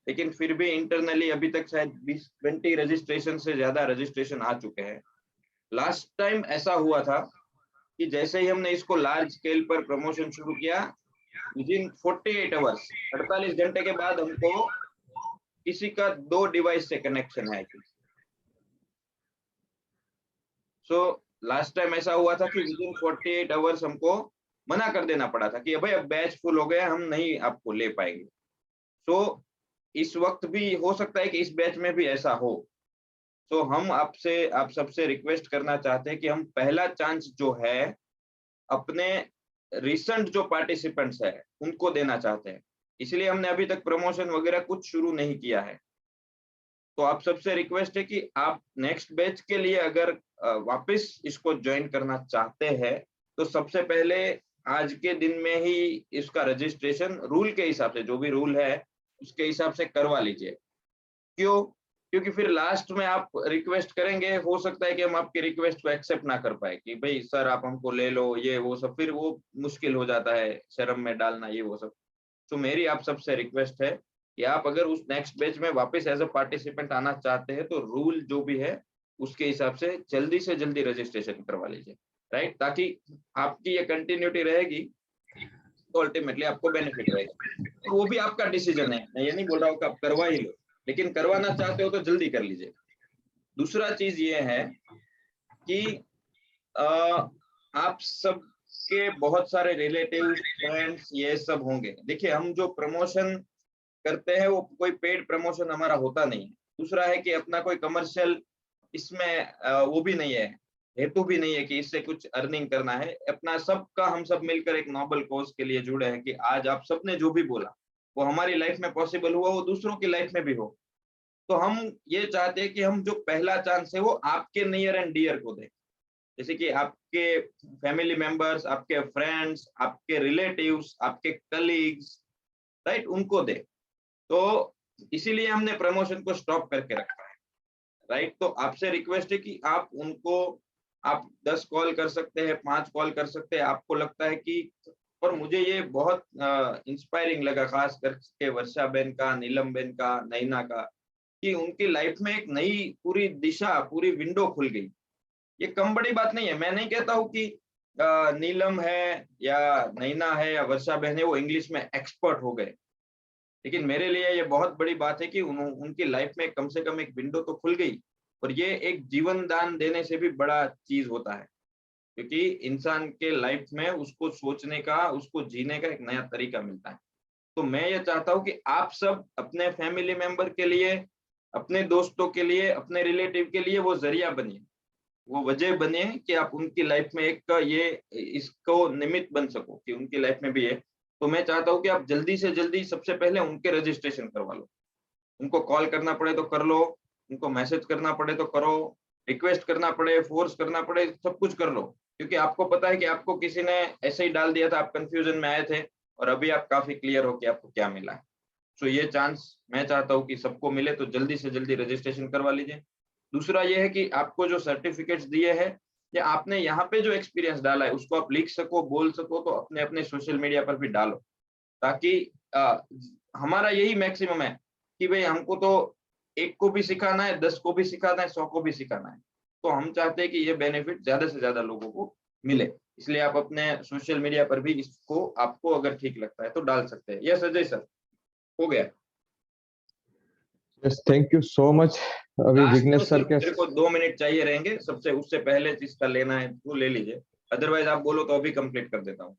लेकिन फिर भी इंटरनली अभी तक शायद 20-20 रजिस्ट्रेशन से ज्यादा रजिस्ट्रेशन आ चुके हैं। लास्ट टाइम ऐसा हुआ था कि जैसे ही हमने इसको लार्ज स्केल पर प्रमोशन शुरू किया, विदिन 48 आवर्स 48 घंटे के बाद हमको किसी का 2 डिवाइस से कनेक्शन है। सो लास्ट टाइम ऐसा हुआ था कि विदिन 48 आवर्स हमको मना कर देना पड़ा था कि भाई अब बैच फुल हो गया, हम नहीं आपको ले पाएंगे। सो इस वक्त भी हो सकता है कि इस बैच में भी ऐसा हो। तो हम आप सबसे रिक्वेस्ट करना चाहते हैं कि हम पहला चांस जो है अपने रिसेंट जो पार्टिसिपेंट्स है उनको देना चाहते हैं, इसलिए हमने अभी तक प्रमोशन वगैरह कुछ शुरू नहीं किया है। तो आप सबसे रिक्वेस्ट है कि आप नेक्स्ट बैच के लिए अगर वापस इसको ज्वाइन करना चाहते हैं तो सबसे पहले आज के दिन में ही इसका रजिस्ट्रेशन रूल के हिसाब से, जो भी रूल है उसके हिसाब से करवा लीजिए। क्यों? क्योंकि फिर लास्ट में आप रिक्वेस्ट करेंगे, हो सकता है कि हम आपकी रिक्वेस्ट को एक्सेप्ट ना कर पाए कि भाई सर आप हमको ले लो, ये वो सब, फिर वो मुश्किल हो जाता है शर्म में डालना, ये वो सब। तो मेरी आप सबसे रिक्वेस्ट है कि आप अगर उस नेक्स्ट बैच में वापस एज अ पार्टिसिपेंट आना चाहते हैं तो रूल जो भी है उसके हिसाब से जल्दी रजिस्ट्रेशन करवा लीजिए, राइट? ताकि आपकी ये कंटिन्यूटी रहेगी तो अल्टीमेटली आपको बेनिफिट रहेगा। तो वो भी आपका डिसीजन है, मैं ये नहीं बोल रहा हूँ कि आप करवा ही लो, लेकिन करवाना चाहते हो तो जल्दी कर लीजिए। दूसरा चीज ये है कि आप सब के बहुत सारे रिलेटिव्स, फ्रेंड्स ये सब होंगे। देखिए हम जो प्रमोशन करते हैं वो कोई पेड प्रमोशन हमारा होता नहीं है। दूसरा है कि अपना कोई कमर्शियल इसमें वो भी नहीं है, हेतु भी नहीं है कि इससे कुछ अर्निंग करना है। अपना सबका हम सब मिलकर एक नोबल कॉज के लिए जुड़े हैं कि आज आप सबने जो भी बोला वो हमारी लाइफ में पॉसिबल हुआ, वो दूसरों की लाइफ में भी हो। तो हम ये चाहते हैं कि हम जो पहला चांस है वो आपके नियर एंड डियर को दें, जैसे कि आपके फैमिली मेंबर्स, आपके फ्रेंड्स, आपके रिलेटिव्स, आपके कलीग्स, राइट, उनको दे। तो इसीलिए हमने प्रमोशन को स्टॉप करके रखा है, राइट? तो आपसे रिक्वेस्ट है कि आप उनको, आप 10 कॉल कर सकते हैं, 5 कॉल कर सकते हैं, आपको लगता है कि, और मुझे ये बहुत इंस्पायरिंग लगा खास करके वर्षा बहन का, नीलम बहन का, नैना का, कि उनकी लाइफ में एक नई पूरी दिशा, पूरी विंडो खुल गई। ये कम बड़ी बात नहीं है। मैं नहीं कहता हूँ कि नीलम है या नैना है या वर्षा बहन है वो इंग्लिश में एक्सपर्ट हो गए, लेकिन मेरे लिए ये बहुत बड़ी बात है कि उनकी लाइफ में कम से कम एक विंडो तो खुल गई। और ये एक जीवन दान देने से भी बड़ा चीज होता है, क्योंकि इंसान के लाइफ में उसको सोचने का, उसको जीने का एक नया तरीका मिलता है। तो मैं ये चाहता हूँ कि आप सब अपने फैमिली मेंबर के लिए, अपने दोस्तों के लिए, अपने रिलेटिव के लिए वो जरिया बनिए, वो वजह बने कि आप उनकी लाइफ में एक ये इसको निमित्त बन सको कि उनकी लाइफ में भी है। तो मैं चाहता हूँ कि आप जल्दी से जल्दी सबसे पहले उनके रजिस्ट्रेशन करवा लो। उनको कॉल करना पड़े तो कर लो, उनको मैसेज करना पड़े तो करो, रिक्वेस्ट करना पड़े, फोर्स करना पड़े, सब कुछ कर लो, क्योंकि आपको पता है कि आपको किसी ने ऐसे ही डाल दिया था, आप कंफ्यूजन में आए थे और अभी आप काफी क्लियर हो कि आपको क्या मिला है। तो ये चांस मैं चाहता हूँ कि सबको मिले, तो जल्दी से जल्दी रजिस्ट्रेशन करवा लीजिए। दूसरा ये है कि आपको जो सर्टिफिकेट्स दिए हैं या आपने यहाँ पे जो एक्सपीरियंस डाला है उसको आप लिख सको, बोल सको, तो अपने अपने सोशल मीडिया पर भी डालो, ताकि हमारा यही मैक्सिमम है कि भाई हमको तो 1 को भी सिखाना है, 10 को भी सिखाना है, 100 को भी सिखाना है। तो हम चाहते हैं कि ये बेनिफिट ज्यादा से ज्यादा लोगों को मिले। इसलिए आप अपने सोशल मीडिया पर भी इसको आपको अगर ठीक लगता है तो डाल सकते हैं। यस अजय सर, हो गया। Yes, thank you so much. अभी लास्ट में जिग्नेश सर सिर्फ के मेरे को 2 मिनट चाहिए रहेंगे, सबसे उससे पहले जिसका लेना है वो ले लीजिए, अदरवाइज आप बोलो तो अभी कंप्लीट कर देता हूँ।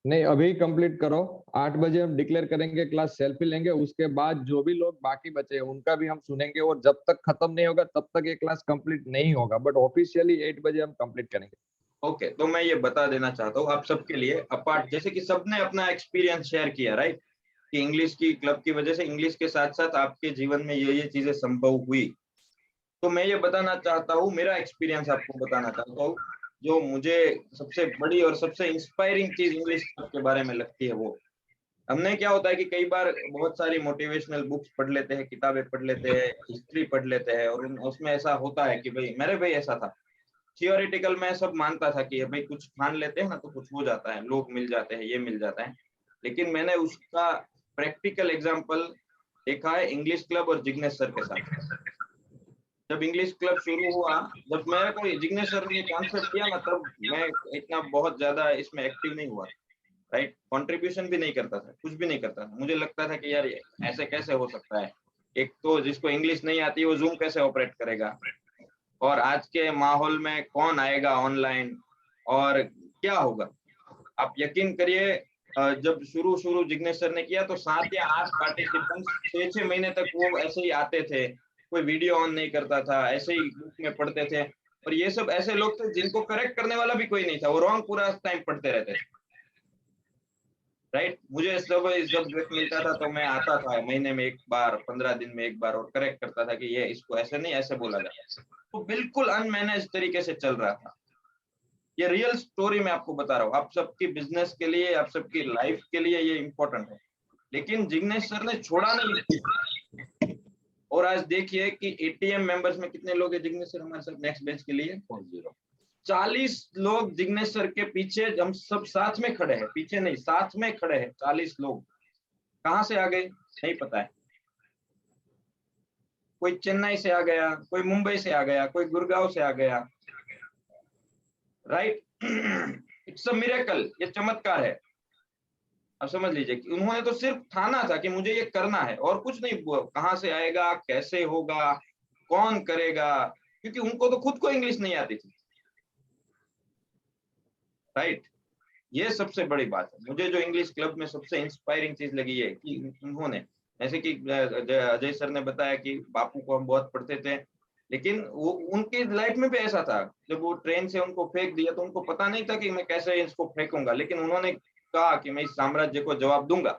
नहीं, अभी कंप्लीट करो। 8 बजे हम डिक्लेयर करेंगे, क्लास सेल्फी लेंगे, उसके बाद जो भी लोग बाकी बचे हैं उनका भी हम सुनेंगे, और जब तक खत्म नहीं होगा तब तक ये क्लास कंप्लीट नहीं होगा, बट ऑफिशियली 8 बजे हम कंप्लीट करेंगे। ओके, तो मैं ये बता देना चाहता हूँ आप सबके लिए, अपार्ट जैसे कि सबने अपना एक्सपीरियंस शेयर किया, राइट, कि इंग्लिश की क्लब की वजह से इंग्लिश के साथ साथ आपके जीवन में ये चीजें संभव हुई, तो मैं ये बताना चाहता हूँ, मेरा एक्सपीरियंस आपको बताना चाहता हूँ, जो मुझे सबसे बड़ी और सबसे इंस्पायरिंग चीज इंग्लिश क्लब के बारे में लगती है वो, हमने क्या होता है कि कई बार बहुत सारी मोटिवेशनल बुक्स पढ़ लेते हैं, किताबें पढ़ लेते हैं, हिस्ट्री पढ़ लेते हैं, और उसमें ऐसा होता है कि भाई मेरे भाई ऐसा था, थियोरिटिकल में सब मानता था कि भाई कुछ ठान लेते हैं ना तो कुछ हो जाता है, लोग मिल जाते हैं, ये मिल जाता है, लेकिन मैंने उसका प्रैक्टिकल एग्जांपल देखा है इंग्लिश क्लब और जिग्नेश सर के साथ। जब इंग्लिश क्लब शुरू हुआ, जब मेरे को जिग्नेश सर ने कॉन्सेप्ट दिया ना, तब मैं इतना बहुत ज्यादा इसमें एक्टिव नहीं हुआ, राइट, कंट्रीब्यूशन भी नहीं करता था, कुछ भी नहीं करता था, मुझे लगता था कि यार ये ऐसे कैसे हो सकता है, एक तो जिसको इंग्लिश नहीं आती वो जूम कैसे ऑपरेट करेगा, और आज के माहौल में कौन आएगा ऑनलाइन, और क्या होगा। आप यकीन करिए, जब शुरू जिग्नेश सर ने किया तो 7 या 8 पार्टिसिपेंट्स 6-6 महीने तक वो ऐसे ही आते थे, कोई वीडियो ऑन नहीं करता था, ऐसे ही बुक में पढ़ते थे, और ये सब ऐसे लोग थे जिनको करेक्ट करने वाला भी कोई नहीं था, वो रॉन्ग पूरा टाइम पढ़ते रहते थे, राइट। मुझे जब ब्रेक मिलता था तो मैं आता था महीने में एक बार, 15 दिन में एक बार, और करेक्ट करता था कि ये इसको ऐसे नहीं ऐसे बोला जाता, तो बिल्कुल अनमैनेज तरीके से चल रहा था। ये रियल स्टोरी मैं आपको बता रहा हूँ, आप सबकी बिजनेस के लिए, आप सबकी लाइफ के लिए ये इंपॉर्टेंट है, लेकिन जिग्नेश सर ने छोड़ा नहीं। और आज देखिए कि एटीएम मेंबर्स में कितने लोग हैं जिग्नेश सर हमारे साथ नेक्स्ट बेंच के लिए 40 लोग जिग्नेश सर के पीछे, हम सब साथ में खड़े हैं, पीछे नहीं साथ में खड़े हैं 40 लोग। कहाँ से आ गए नहीं पता है, कोई चेन्नई से आ गया, कोई मुंबई से आ गया, कोई गुड़गांव से आ गया, राइट। इट्स अ मिरेकल, ये चमत्कार है। अब समझ लीजिए कि उन्होंने तो सिर्फ ठाना था कि मुझे ये करना है, और कुछ नहीं, कहाँ से आएगा, कैसे होगा, कौन करेगा, क्योंकि उनको तो खुद को इंग्लिश नहीं आती थी, राइट। ये सबसे बड़ी बात है। मुझे जो इंग्लिश क्लब में सबसे इंस्पायरिंग चीज लगी है कि उन्होंने, जैसे कि अजय सर ने बताया कि बापू को हम बहुत पढ़ते थे, लेकिन वो उनकी लाइफ में भी ऐसा था, जब वो ट्रेन से उनको फेंक दिया तो उनको पता नहीं था कि मैं कैसे इसको फेंकूंगा, लेकिन उन्होंने कहा कि मैं इस साम्राज्य को जवाब दूंगा,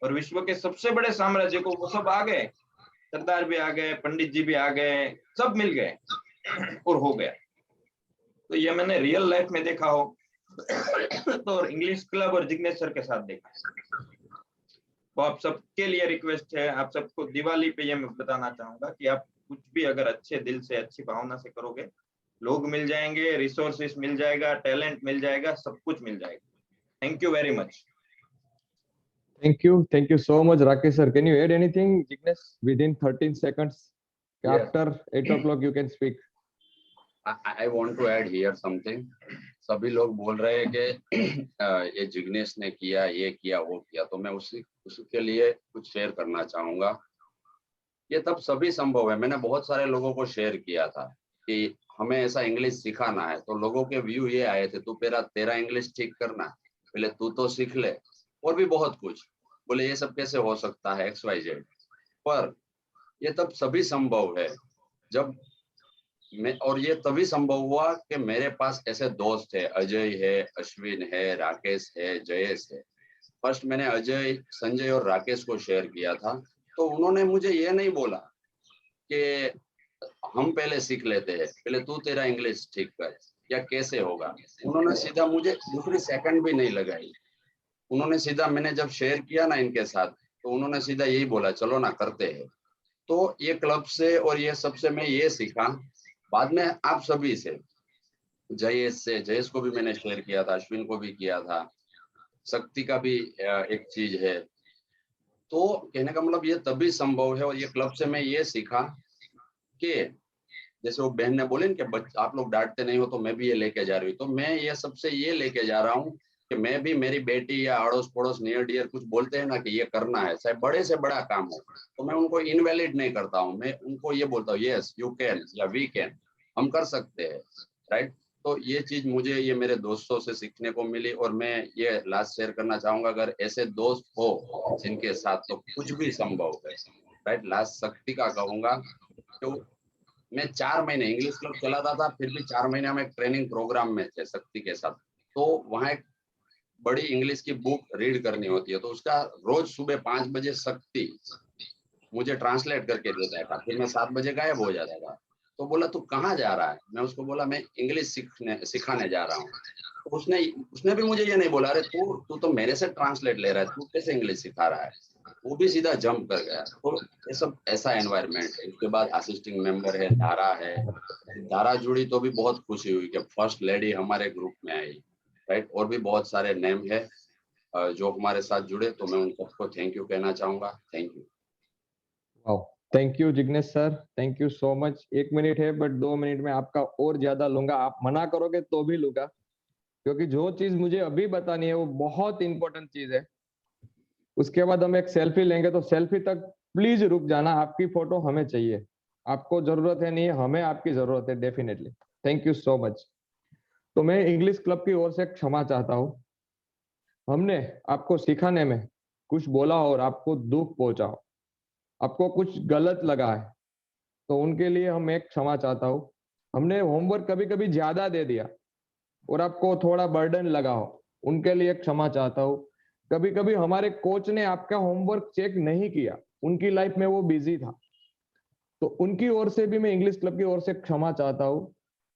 और विश्व के सबसे बड़े साम्राज्य को वो सब आ गए, सरदार भी आ गए, पंडित जी भी आ गए, सब मिल गए और हो गया। तो ये मैंने रियल लाइफ में देखा हो तो इंग्लिश क्लब और जिग्नेश सर के साथ देखा। तो आप सबके लिए रिक्वेस्ट है, आप सबको दिवाली पे ये मैं बताना चाहूंगा कि आप कुछ भी अगर अच्छे दिल से, अच्छी भावना से करोगे, लोग मिल जाएंगे, रिसोर्सेस मिल जाएगा, टैलेंट मिल जाएगा, सब कुछ मिल जाएगा। Thank you very much. Thank you so much, Rakesh sir. Can you add anything, Jignesh, within 13 seconds? Yes. After 8 o'clock you can speak. I want to add here something. सभी लोग बोल रहे हैं कि ये जिग्नेश ने किया, ये किया, वो किया, तो मैं उसके लिए कुछ शेयर करना चाहूंगा। ये तब सभी संभव है। मैंने बहुत सारे लोगों को शेयर किया था कि हमें ऐसा इंग्लिश सिखाना है, तो लोगों के व्यू ये आए थे, तू तेरा इंग्लिश ठीक करना, पहले तू तो सीख ले, और भी बहुत कुछ बोले, ये सब कैसे हो सकता है XYZ। पर ये तब सभी संभव है जब मैं, और ये तभी संभव हुआ कि मेरे पास ऐसे दोस्त है, अजय है, अश्विन है, राकेश है, जयेश है। फर्स्ट मैंने अजय, संजय और राकेश को शेयर किया था, तो उन्होंने मुझे ये नहीं बोला कि हम पहले सीख लेते हैं, पहले तू तेरा इंग्लिश ठीक कर, या कैसे होगा। उन्होंने सीधा, मुझे दूसरी सेकंड भी नहीं लगाई, उन्होंने सीधा, मैंने जब शेयर किया ना इनके साथ, तो उन्होंने सीधा यही बोला, चलो ना करते हैं। तो ये क्लब से और ये सबसे मैं ये सीखा। बाद में आप सभी से, जयेश को भी मैंने शेयर किया था, अश्विन को भी किया था, शक्ति का भी एक चीज है। तो कहने का मतलब ये तभी संभव है, और ये क्लब से मैं ये सीखा कि जैसे वो बहन ने बोले ना कि आप लोग डांटते नहीं हो तो मैं भी ये लेके जा रही हूँ, तो मैं ये सबसे ये लेके जा रहा हूँ कि मैं भी, मेरी बेटी या अड़ोस पड़ोस नियर डियर कुछ बोलते हैं ना कि ये करना है, चाहे बड़े से बड़ा काम हो, तो मैं उनको इनवैलिड नहीं करता हूँ, मैं उनको ये बोलता हूँ यस यू कैन या वी कैन, हम कर सकते हैं, राइट। तो ये चीज मुझे ये मेरे दोस्तों से सीखने को मिली, और मैं ये लास्ट शेयर करना चाहूंगा, अगर ऐसे दोस्त हो जिनके साथ तो कुछ भी संभव है, राइट। लास्ट शक्ति का कहूंगा, तो मैं 4 महीने इंग्लिश क्लब चलाता था, फिर भी 4 महीने हम एक ट्रेनिंग प्रोग्राम में थे शक्ति के साथ, तो वहाँ एक बड़ी इंग्लिश की बुक रीड करनी होती है, तो उसका रोज सुबह 5 बजे शक्ति मुझे ट्रांसलेट करके देता था, फिर मैं 7 बजे गायब हो जाता था। तो बोला तू कहाँ जा रहा है, मैं उसको बोला मैं इंग्लिश सिखाने जा रहा हूँ। तो उसने भी मुझे ये नहीं बोला, अरे तू तो मेरे से ट्रांसलेट ले रहा है, तू कैसे इंग्लिश सिखा रहा है, वो भी सीधा जंप कर गया। तो ये सब ऐसा एनवायरनमेंट है। उसके बाद असिस्टिंग मेंबर है धारा है, धारा जुड़ी तो भी बहुत खुशी हुई कि फर्स्ट लेडी हमारे ग्रुप में आई, राइट। और भी बहुत सारे नेम है जो हमारे साथ जुड़े, तो मैं उन सबको थैंक यू कहना चाहूंगा। Thank you. Wow, thank you Jignesh sir, thank you so much. 1 minute है बट 2 मिनट में आपका और ज्यादा लूंगा, आप मना करोगे तो भी लूंगा, क्योंकि जो चीज मुझे अभी बतानी है वो बहुत इंपॉर्टेंट चीज है। उसके बाद हम एक सेल्फी लेंगे, तो सेल्फी तक प्लीज रुक जाना, आपकी फोटो हमें चाहिए, आपको जरूरत है नहीं है, हमें आपकी जरूरत है definitely. Thank you so much. तो मैं इंग्लिश क्लब की ओर से क्षमा चाहता हूँ, हमने आपको सिखाने में कुछ बोला और आपको दुख पहुंचा, आपको कुछ गलत लगा है, तो उनके लिए हम एक क्षमा चाहता हूँ। हमने होमवर्क कभी कभी ज्यादा दे दिया और आपको थोड़ा बर्डन लगा हो, उनके लिए क्षमा चाहता हूँ। कभी कभी हमारे कोच ने आपका होमवर्क चेक नहीं किया, उनकी लाइफ में वो बिजी था, तो उनकी ओर से भी मैं इंग्लिश क्लब की ओर से क्षमा चाहता हूँ।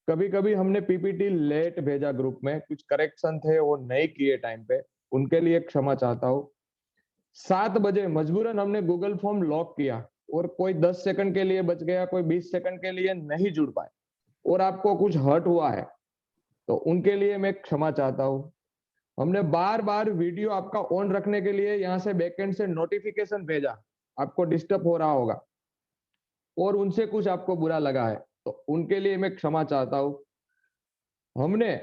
कभी कभी हमने पीपीटी लेट भेजा ग्रुप में, कुछ करेक्शन थे वो नहीं किए टाइम पे, उनके लिए क्षमा चाहता हूँ। 7 बजे मजबूरन हमने गूगल फॉर्म लॉक किया और कोई 10 सेकंड के लिए बच गया, कोई 20 सेकंड के लिए नहीं जुड़ पाए और आपको कुछ हर्ट हुआ है, तो उनके लिए मैं क्षमा चाहता हूँ। हमने बार बार वीडियो आपका ऑन रखने के लिए यहाँ से बैकएंड से नोटिफिकेशन भेजा, आपको डिस्टर्ब हो रहा होगा और उनसे कुछ आपको बुरा लगा है, तो उनके लिए मैं क्षमा चाहता हूँ। हमने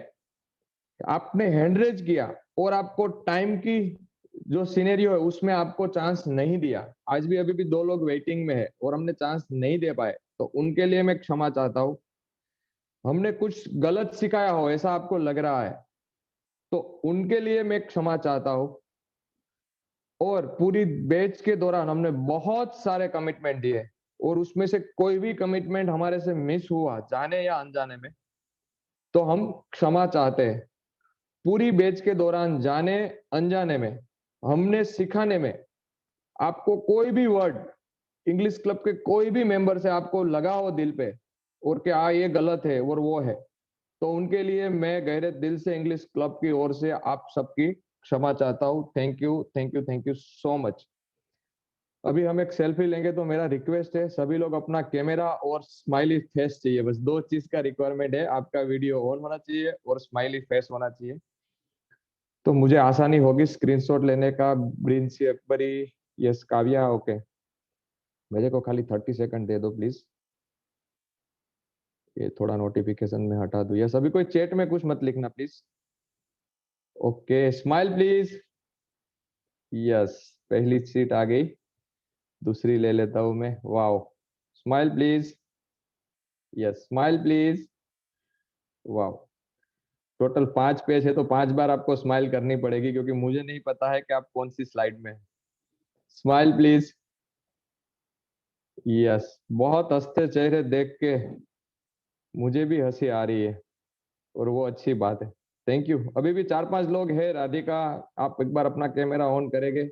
आपने हैंड रेज किया और आपको टाइम की जो सिनेरियो है उसमें आपको चांस नहीं दिया, आज भी अभी भी 2 लोग वेटिंग में है और हमने चांस नहीं दे पाए, तो उनके लिए मैं क्षमा चाहता हूँ। हमने कुछ गलत सिखाया हो ऐसा आपको लग रहा है, तो उनके लिए मैं क्षमा चाहता हूँ। और पूरी बैच के दौरान हमने बहुत सारे कमिटमेंट दिए और उसमें से कोई भी कमिटमेंट हमारे से मिस हुआ जाने या अनजाने में, तो हम क्षमा चाहते हैं। पूरी बैच के दौरान जाने अनजाने में हमने सिखाने में आपको कोई भी वर्ड इंग्लिश क्लब के कोई भी मेंबर से आपको लगा हो दिल पे और कि ये गलत है और वो है, तो उनके लिए मैं गहरे दिल से इंग्लिश क्लब की ओर से आप सबकी क्षमा चाहता हूँ। Thank you, thank you, thank you so much. अभी हम एक सेल्फी लेंगे, तो मेरा रिक्वेस्ट है सभी लोग अपना कैमरा और स्माइली फेस चाहिए, बस 2 चीज का रिक्वायरमेंट है, आपका वीडियो ऑन होना चाहिए और स्माइली फेस होना चाहिए, तो मुझे आसानी होगी स्क्रीनशॉट लेने का। ब्रिंसी अकबरी, यस काव्या, ओके, मेरे को खाली 30 सेकंड दे दो प्लीज, ये थोड़ा नोटिफिकेशन में हटा दो, या सभी कोई चैट में कुछ मत लिखना please. Okay, smile please, yes, पहली सीट आ गई, दूसरी ले लेता हूं मैं, wow, smile please, yes smile please, wow. Total 5 page है तो 5 बार आपको स्माइल करनी पड़ेगी, क्योंकि मुझे नहीं पता है कि आप कौन सी स्लाइड में है। स्माइल प्लीज, यस, बहुत हंसते चेहरे देख के मुझे भी हंसी आ रही है और वो अच्छी बात है, थैंक यू। अभी भी 4-5 लोग हैं। राधिका, आप एक बार अपना कैमरा ऑन करेंगे,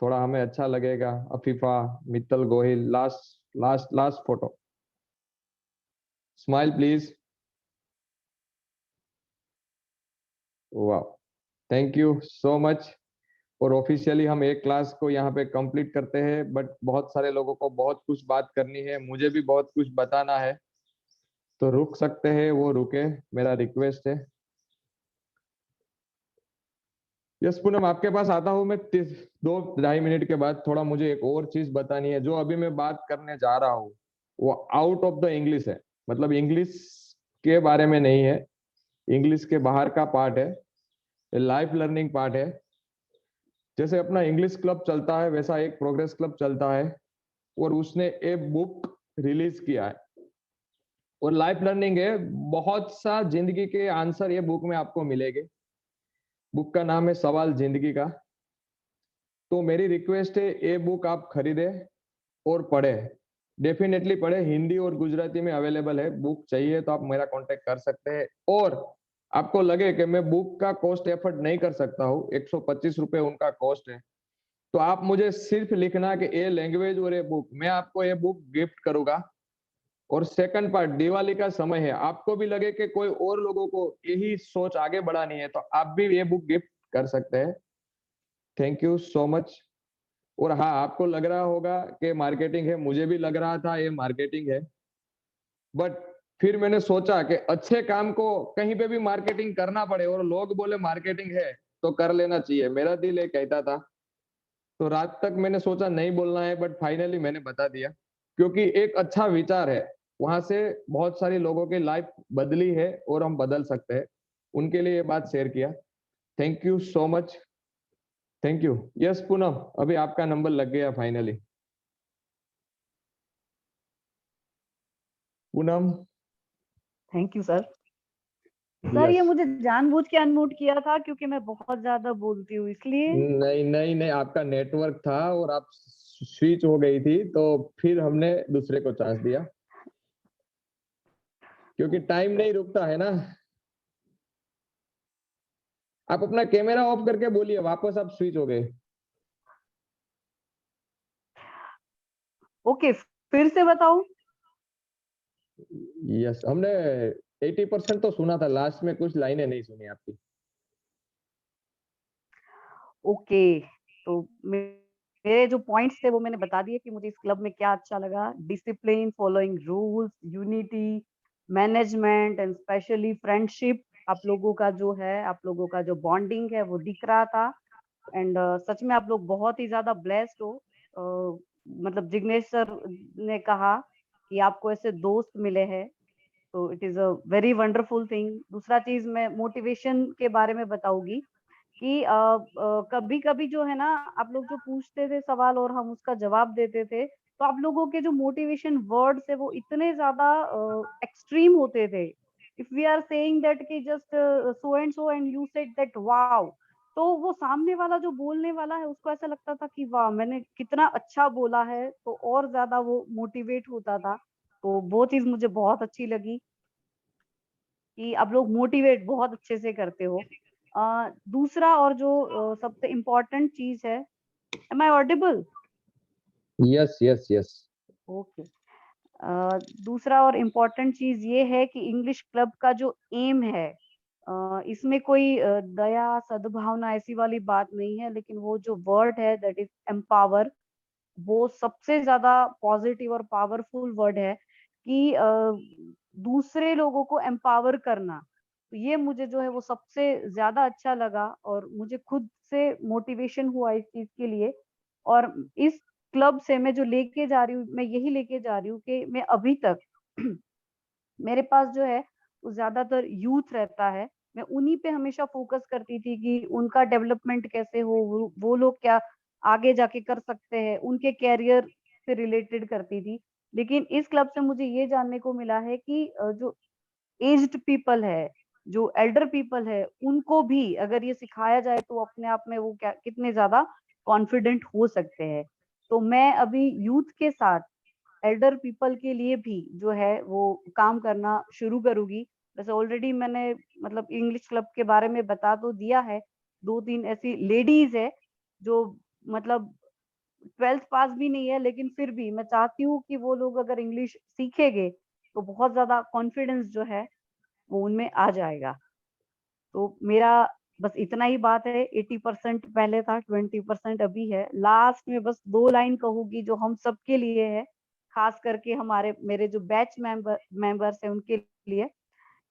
थोड़ा हमें अच्छा लगेगा। Afifa, Mittal Gohil, last photo, smile please, वाह, थैंक यू सो मच। और ऑफिशियली हम एक क्लास को यहाँ पे कंप्लीट करते हैं, बट बहुत सारे लोगों को बहुत कुछ बात करनी है, मुझे भी बहुत कुछ बताना है, तो रुक सकते हैं वो रुके, मेरा रिक्वेस्ट है। यस पूनम, आपके पास आता हूँ मैं 2-2.5 मिनट के बाद। थोड़ा मुझे एक और चीज बतानी है, जो अभी मैं बात करने जा रहा हूँ वो आउट ऑफ द इंग्लिश है, मतलब इंग्लिश के बारे में नहीं है, इंग्लिश के बाहर का पार्ट है, लाइफ लर्निंग पार्ट है। जैसे अपना इंग्लिश क्लब चलता है वैसा एक प्रोग्रेस क्लब चलता है, और उसने एक बुक रिलीज किया है और लाइफ लर्निंग है। बहुत सा जिंदगी के आंसर ये बुक में आपको मिलेंगे। बुक का नाम है सवाल जिंदगी का। तो मेरी रिक्वेस्ट है ये बुक आप खरीदे और पढ़े, डेफिनेटली पढ़े। हिंदी और गुजराती में अवेलेबल है। बुक चाहिए तो आप मेरा कांटेक्ट कर सकते हैं। और आपको लगे कि मैं बुक का कॉस्ट एफर्ट नहीं कर सकता हूँ, 125 रुपए उनका कॉस्ट है, तो आप मुझे सिर्फ लिखना कि ये लैंग्वेज और ये बुक, मैं आपको ये बुक गिफ्ट करूंगा। और सेकंड पार्ट, दिवाली का समय है, आपको भी लगे कि कोई और लोगों को यही सोच आगे बढ़ानी है तो आप भी ये बुक गिफ्ट कर सकते हैं। Thank you so much. और हाँ, आपको लग रहा होगा कि मार्केटिंग है, मुझे भी लग रहा था ये मार्केटिंग है, बट फिर मैंने सोचा कि अच्छे काम को कहीं पे भी मार्केटिंग करना पड़े और लोग बोले मार्केटिंग है तो कर लेना चाहिए, मेरा दिल ये कहता था। तो रात तक मैंने सोचा नहीं बोलना है, बट फाइनली मैंने बता दिया, क्योंकि एक अच्छा विचार है, वहां से बहुत सारे लोगों की लाइफ बदली है और हम बदल सकते हैं। उनके लिए ये बात शेयर किया। Thank you so much. Thank you. Yes Poonam, अभी आपका नंबर लग गया finally. Poonam. Thank you sir. Sir ये यस। मुझे जानबूझ के अनम्यूट किया था क्योंकि मैं बहुत ज्यादा बोलती हूँ इसलिए। नहीं नहीं नहीं, आपका नेटवर्क था और आप स्विच हो गई थी, तो फिर हमने दूसरे को चांस दिया, क्योंकि टाइम नहीं रुकता है ना। आप अपना कैमरा ऑफ करके बोलिए, वापस आप स्विच हो गए। ओके, फिर से बताऊं? यस, हमने 80% तो सुना था, लास्ट में कुछ लाइनें नहीं सुनी आपकी। ओके, तो मेरे जो पॉइंट्स थे वो मैंने बता दिए कि मुझे इस क्लब में क्या अच्छा लगा। Discipline, following rules, unity, management and specially friendship. आप लोगों का जो है, आप लोगों का जो बॉन्डिंग है वो दिख रहा था। एंड सच में आप लोग बहुत ही ज्यादा ब्लेस्ड हो। मतलब जिग्नेश सर ने कहा कि आपको ऐसे दोस्त मिले हैं, तो it is a very wonderful thing. दूसरा चीज मैं मोटिवेशन के बारे में बताऊंगी कि कभी कभी जो है ना, आप लोग जो पूछते थे सवाल और हम उसका जवाब देते थे, तो आप लोगों के जो मोटिवेशन वर्ड्स है वो इतने ज्यादा एक्सट्रीम होते थे। If we are saying that कि just so and you said that wow, तो वो सामने वाला जो बोलने वाला है उसको ऐसा लगता था कि वाह मैंने कितना अच्छा बोला है, तो और ज्यादा वो मोटिवेट होता था। तो वो चीज मुझे बहुत अच्छी लगी कि आप लोग मोटिवेट बहुत अच्छे से करते हो। दूसरा और जो सबसे इम्पोर्टेंट चीज है, am I audible? Yes yes yes. Okay. दूसरा और इम्पोर्टेंट चीज ये है कि इंग्लिश क्लब का जो एम है, इसमें कोई दया सद्भावना ऐसी वाली बात नहीं है, लेकिन वो जो वर्ड है दैट इज एम्पावर, वो सबसे ज्यादा पॉजिटिव और पावरफुल वर्ड है कि दूसरे लोगों को एम्पावर करना। तो ये मुझे जो है वो सबसे ज्यादा अच्छा लगा और मुझे खुद से मोटिवेशन हुआ इस चीज के लिए। और इस क्लब से मैं जो लेके जा रही हूँ, मैं यही लेके जा रही हूँ कि मैं अभी तक मेरे पास जो है वो ज्यादातर यूथ रहता है। मैं उन्हीं पे हमेशा फोकस करती थी कि उनका डेवलपमेंट कैसे हो, वो लोग क्या आगे जाके कर सकते हैं, उनके कैरियर से रिलेटेड करती थी। लेकिन इस क्लब से मुझे ये जानने को मिला है कि जो एज्ड पीपल है, जो एल्डर पीपल है, उनको भी अगर ये सिखाया जाए तो अपने आप में वो क्या कितने ज्यादा कॉन्फिडेंट हो सकते हैं। तो मैं अभी यूथ के साथ एल्डर पीपल के लिए भी जो है वो काम करना शुरू करूंगी। वैसे ऑलरेडी मैंने मतलब इंग्लिश क्लब के बारे में बता तो दिया है। 2-3 ऐसी लेडीज है जो मतलब 12th पास भी नहीं है, लेकिन फिर भी मैं चाहती हूँ कि वो लोग अगर इंग्लिश सीखेंगे तो बहुत ज्यादा कॉन्फिडेंस जो है वो उनमें आ जाएगा। तो मेरा बस इतना ही बात है। 80% पहले था, 20% अभी है। लास्ट में बस 2 लाइन कहूंगी जो हम सबके लिए है, खास करके हमारे मेरे जो बैच मेंबर्स है उनके लिए,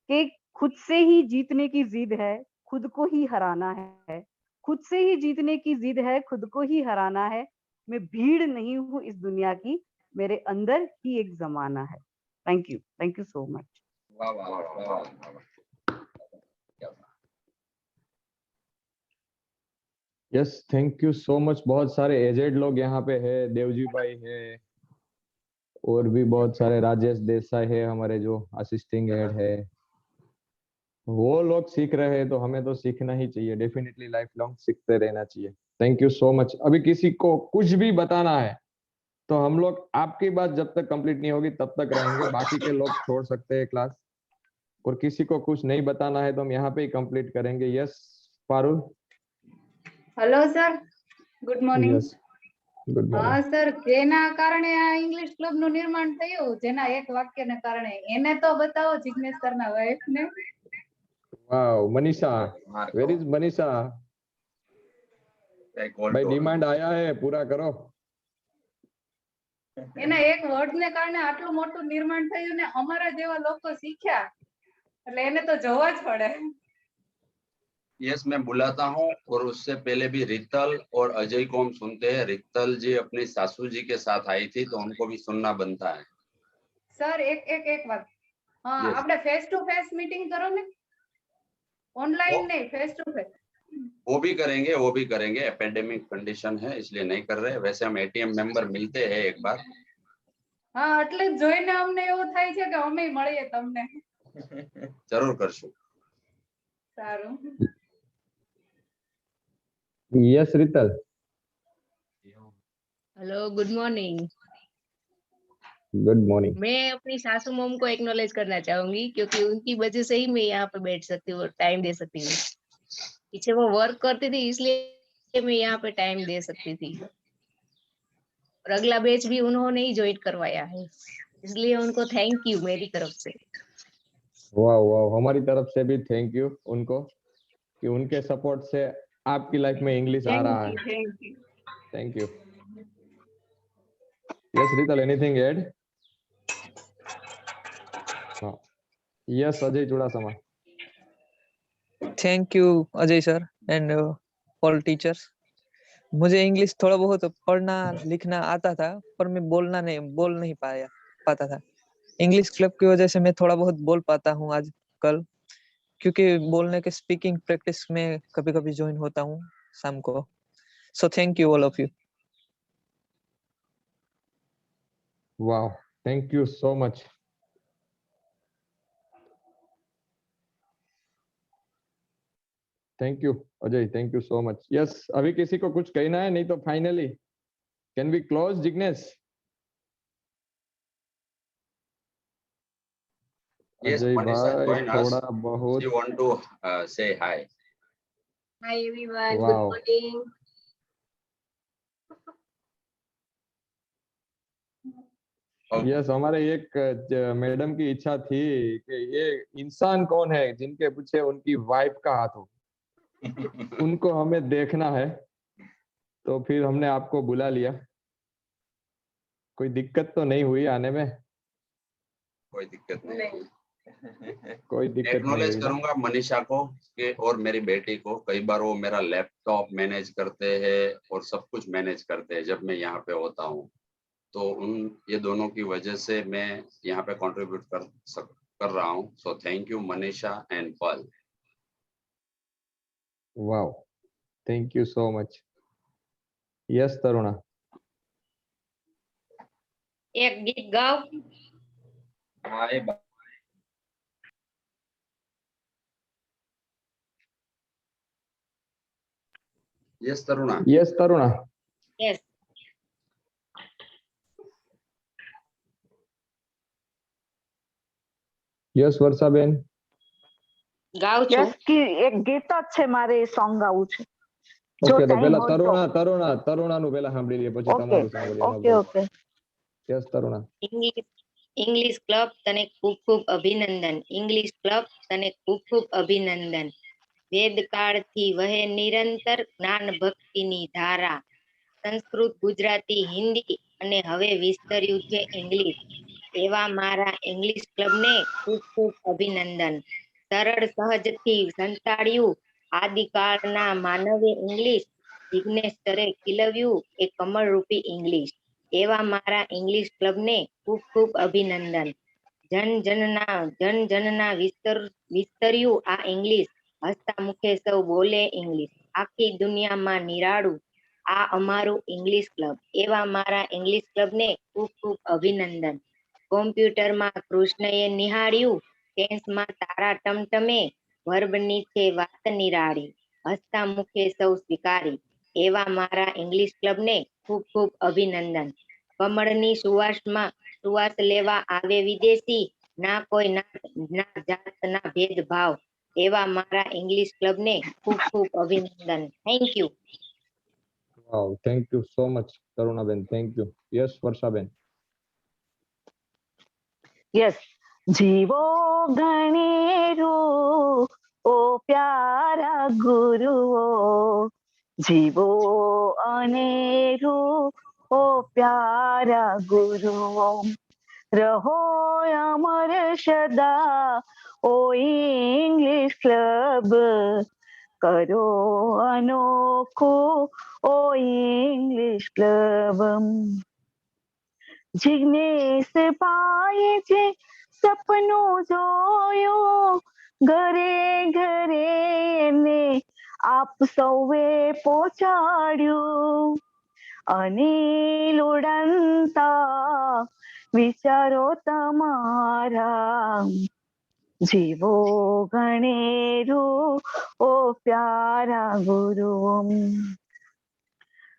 कि खुद से ही जीतने की जिद है, खुद को ही हराना है। खुद से ही जीतने की जिद है, खुद को ही हराना है। मैं भीड़ नहीं हूँ इस दुनिया की, मेरे अंदर ही एक जमाना है। Thank you so much. वाह वाह वाह वाह वाह। Yes, thank you so much. बहुत सारे एजेड लोग यहाँ पे है, देवजी भाई है और भी बहुत सारे, राजेश देसाई है हमारे जो असिस्टिंग हेड है। वो लोग सीख रहे हैं तो हमें तो सीखना ही चाहिए, डेफिनेटली लाइफ लॉन्ग सीखते रहना चाहिए। Thank you so much. अभी किसी को कुछ भी बताना है तो हम लोग, आपकी बात जब तक कंप्लीट नहीं होगी तब तक रहेंगे, बाकी के लोग छोड़ सकते हैं क्लास। और किसी को कुछ नहीं बताना है तो हम यहाँ पे ही कंप्लीट करेंगे। Yes Parul. Hello sir, good morning. Yes good હા मॉर्निंग। સર, જેના કારણે આ ઇંગ્લિશ ક્લબ નું નિર્માણ થયું, જેના એક વાક્યને કારણે, એને તો બતાવો જિગ્નેશ સર ના વાઇફ ને. Wow Manisha, where is Manisha? भाई डिमांड आया है, पूरा करो। એના એક વર્ડ ને કારણે આટલું મોટું નિર્માણ થયું ને અમારા જેવા લોકો શીખ્યા, એટલે એને તો જોવા જ પડે. यस, मैं बुलाता हूँ। और उससे पहले भी रितल और अजय को हम सुनते हैं। रितल जी अपनी सासू जी के साथ आई थी तो उनको भी सुनना बनता है। સર એક વાત, હા Yes. આપણે ફેસ ટુ ફેસ मीटिंग કરો ને, ઓનલાઈન નહીં, ફેસ ટુ ફેસ. वो भी करेंगे। एपेडेमिक कंडीशन है इसलिए नहीं कर रहे। वैसे हम एटीएम मेंबर मिलते हैं एक बार। હા એટલે જ જોઈને અમને એવું થાય છે કે અમે મળીએ તમને. जरूर करशु। સારું. Yes Rital. Hello, good morning. Good morning. मैं अपनी सासू मॉम को एक्नॉलेज करना चाहूंगी क्योंकि उनकी वजह से ही मैं यहाँ पे बैठ सकती हूँ और टाइम दे सकती हूँ। पीछे वो वर्क करती थी इसलिए मैं यहाँ पे टाइम दे सकती थी, और अगला बैच भी उन्होंने ही ज्वाइन करवाया है, इसलिए उनको थैंक यू मेरी तरफ से। वाह वाह, हमारी तरफ से भी थैंक यू उनको कि उनके सपोर्ट से आपकी लाइफ में इंग्लिश आ रहा है। Thank you. Thank you. Yes Rital, anything add? Yes Ajay Chudasama. Thank you Ajay sir and all teachers. मुझे इंग्लिश थोड़ा बहुत पढ़ना लिखना आता था पर मैं बोल नहीं पाता था। इंग्लिश क्लब की वजह से मैं थोड़ा बहुत बोल पाता हूँ आजकल, क्योंकि बोलने के स्पीकिंग प्रैक्टिस में कभी कभी ज्वाइन होता हूँ शाम को। So thank you all of you. वाह, thank you so much. Thank you Ajay, thank you so much. Yes, अभी किसी को कुछ कहना है? नहीं तो finally can we close Jignesh? Yes, Ajay Manisha, भाई join us. थोड़ा बहुत। You want to say hi? Hi everyone, Wow. good morning. Yes, हमारे एक मैडम की इच्छा थी कि ये इंसान कौन है जिनके पीछे उनकी वाइफ का हाथ हो, उनको हमें देखना है, तो फिर हमने आपको बुला लिया। कोई दिक्कत तो नहीं हुई आने में? कोई दिक्कत नहीं। कोई दिक्कत नहीं एक्नॉलेज हुई ना? करूंगा मनीषा को कि और मेरी बेटी को। कई बार वो मेरा लैपटॉप मैनेज करते हैं और सब कुछ मैनेज करते हैं जब मैं यहाँ पे होता हूँ, तो ये दोनों की वजह से मैं यहाँ पे कंट्रीब्यूट कर रहा हूँ। So thank you Manisha and Pal. Wow, thank you so much. Yes Taruna. एक गीत गाओ। Yes Taruna. Yes Taruna. Yes. Yes वर्षाबेन। ગાઉં છું. યસ કે એક ગીત જ છે મારે એ સોંગ ગાવું છે. જો ઓકે, તો ટાઈમ પહેલા હોય તો. તરુણાનું પહેલા સાંભળી લઈએ, પછી ઓકે તમારું સાંભળીએ। Okay okay. Yes Taruna. English club तने खूब खूब अभिनंदन। इंग्लिश क्लब तने खूब खूब अभिनंदन। वेद काल थी वहे निरंतर ज्ञान भक्ति नी धारा। संस्कृत गुजराती हिंदी अने हवे विस्तर्यु छे इंग्लिश। एवा मारा इंग्लिश क्लब ने खूब खूब अभिनंदन। सरल सहज थी संताड़्यु आदिकालना मानवे इंग्लिश। जिग्नेश सरे खिलव्यु ए कमल रूपी इंग्लिश। एवा मारा इंग्लिश क्लब ने खूब खूब अभिनंदन। જન જનના વિસ્તર્યું આ ઇંગ્લિશ, હસતા મુખે સૌ બોલે ઇંગ્લિશ, આખી દુનિયામાં નિરાળું આ અમારું ઇંગ્લિશ ક્લબ. એવા મારા ઇંગ્લિશ ક્લબને ખૂબ ખૂબ અભિનંદન. કોમ્પ્યુટરમાં કૃષ્ણએ નિહાળ્યું, ટેન્સમાં તારા ટમટમે, વર્બની છે વાત નિરાળી, હસતા મુખે સૌ સ્વીકારી. એવા મારા ઇંગ્લિશ ક્લબને ખૂબ ખૂબ અભિનંદન. કમળની સુવાસ લેવા આવે વિદેશી, ના કોઈ ના જાતના ભેદભાવ. એવા મારા ઇંગ્લિશ ક્લબને ખૂબ ખૂબ અભિનંદન. Thank you. Wow, thank you so much કરુણાબેન, થેન્ક યુ. યસ વર્ષાબેન. યસ. જીવો ગણેરો ઓ પ્યારા ગુરુઓ, જીવો અનેરો ઓ પ્યારા ગુરુઓ, રહો અમર સદા ઓ ઇંગ્લિશ ક્લબ, કરો અનોખો ઓ ઇંગ્લિશ ક્લબ. જિગ્નેશ ભાઈએ જે સપનું જોયું, ઘરે ઘરે એને આપ સૌએ પહોંચાડ્યું. અનિલ ઉડનતા વિચારો તમારા, જીવો ગણેરો ઓ પ્યારા ગુરુઓ,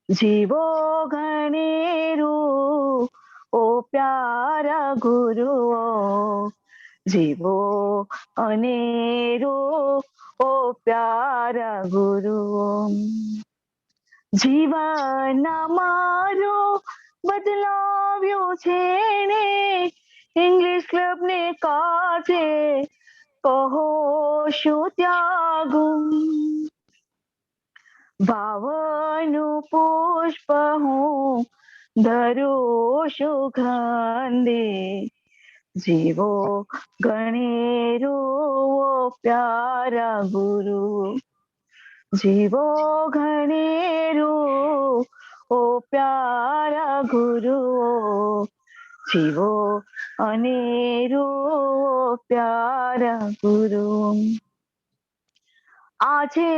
જીવો ગણેરો ઓ પ્યારા ગુરુઓ, જીવો અનેરો ઓ પ્યારા ગુરુઓ. જીવન મારો બદલાવ્યો છે ને ઇંગ્લિશ ક્લબ ને કાજે, કહો શું ત્યાગું. ભાવનું પુષ્પ હું ધરું સુગંધે, જીવો ગણેરો ઓ પ્યારા ગુરુ, જીવો ગણેરો ઓ પ્યારા ગુરુઓ, જીવો અનેરો ઓ પ્યારા ગુરુ. આજે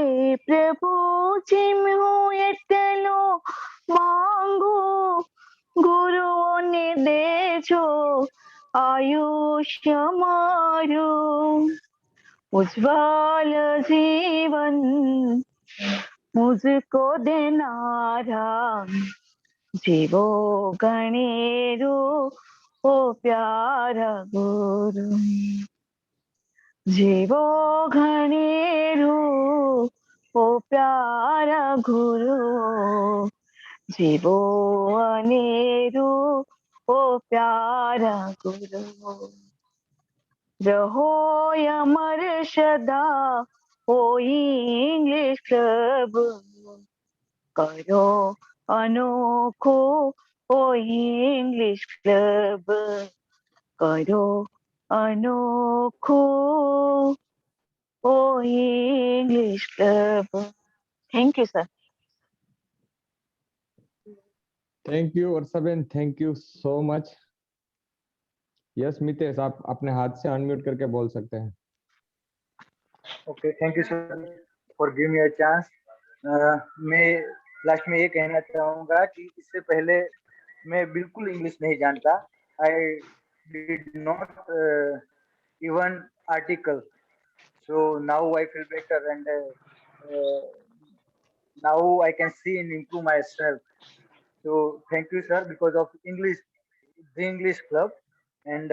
પ્રભુજી હું એટલો માંગુ, ગુરુઓને દેજો આયુષ્ય મારું, उज्ज्वल जीवन मुझको देनारा, जीवो गणेरो ओ प्यारा गुरु, जीवो गणेरो ओ प्यारा गुरु, जीवो अनेरो ओ प्यारा गुरु. रहो अमर सदा ओ इंग्लिश क्लब, करो अनोखो ओ इंग्लिश क्लब, करो अनोखो ओ English club. Thank you sir. Thank you वर्षाबेन, thank you so much. Yes Mitesh, आप अपने हाथ से अनम्यूट करके बोल सकते हैं. Okay, thank you sir for give me a chance. मैं लास्ट में ये कहना चाहूँगा कि इससे पहले मैं बिल्कुल इंग्लिश नहीं जानता. I did not even article. So now I feel better and now I can see and improve myself. So thank you sir, because of English, the English club, and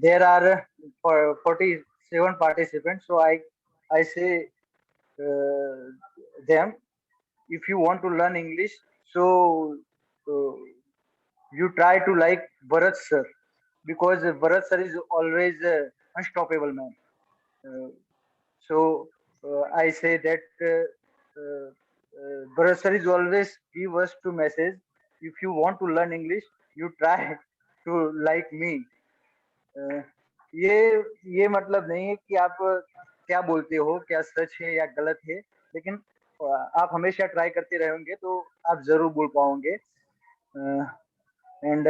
there are 47 participants. So I say them, if you want to learn English, so you try to like Bharat sir, because Bharat sir is always unstoppable man. So I say that Bharat sir is always give us to message, if you want to learn English, you try to like me. ये मतलब नहीं है कि आप क्या बोलते हो क्या सच है या गलत है, लेकिन आप हमेशा ट्राई करते रहेंगे तो आप जरूर बोल पाओगे. and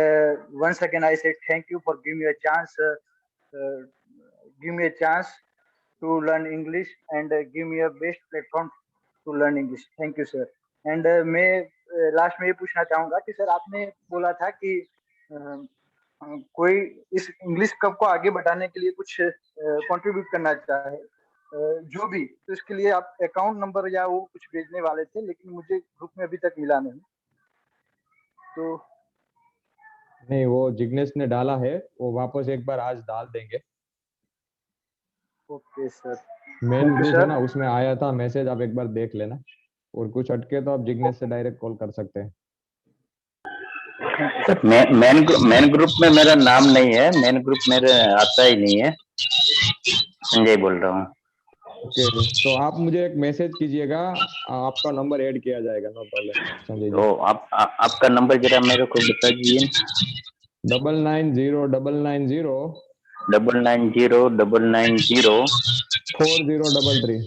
once again I say thank you for giving me a chance, to learn English and give me a best platform to learn English. Thank you sir. And मैं लास्ट में ये पूछना चाहूंगा कि सर आपने बोला था कि कोई इस इंग्लिश क्लब को आगे बढ़ाने के लिए कुछ कंट्रीब्यूट करना चाहे, जो भी, तो इसके लिए आप अकाउंट नंबर या वो कुछ भेजने वाले थे, लेकिन मुझे ग्रुप में अभी तक मिला नहीं। तो नहीं, वो जिग्नेश ने डाला है, वो वापस एक बार आज डाल देंगे। Okay sir. मेन ग्रुप है ना, उसमें आया था मैसेज, आप एक बार देख लेना, और कुछ अटके तो आप जिग्नेश से डायरेक्ट कॉल कर सकते हैं। मेन ग्रुप में मेरा नाम नहीं है, मेन ग्रुप मेरे आता ही नहीं है। संजय बोल रहा हूँ। ओके, तो आप मुझे एक मैसेज कीजिएगा, आपका नंबर ऐड किया जाएगा, नो प्रॉब्लम संजय जी। तो आपका नंबर जरा मेरे को बता दीजिए। 990990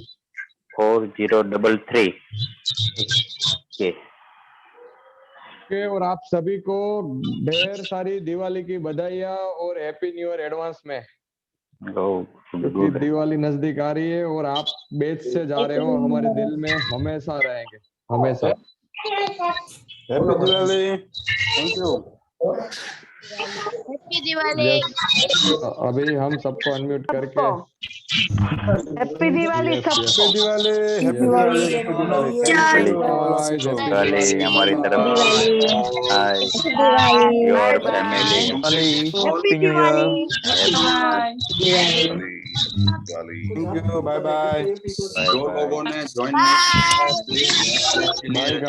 4033। ओके, और आप सभी को ढेर सारी दिवाली की बधाइयाँ और हैप्पी न्यू ईयर एडवांस में। क्योंकि दिवाली नजदीक आ रही है और आप बैच से जा रहे हो, हमारे दिल में हमेशा रहेंगे, हमेशा। Happy Diwali. Thank you. Happy Diwali. अभी हम सबको अनम्यूट करके happy Diwali. Happy Diwali. Happy Diwali. हमारी तरफ your family. Happy new year. Thank you. Bye bye. जो लोगों ने ज्वाइन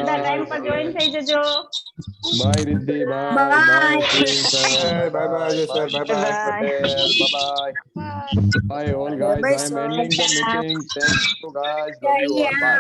टाइम पर ज्वाइन થઈ જજો। Bye Riddhi, bye bye bye bye sir, bye bye bye all guys. I am ending the meeting. Thank you guys, love you all, bye.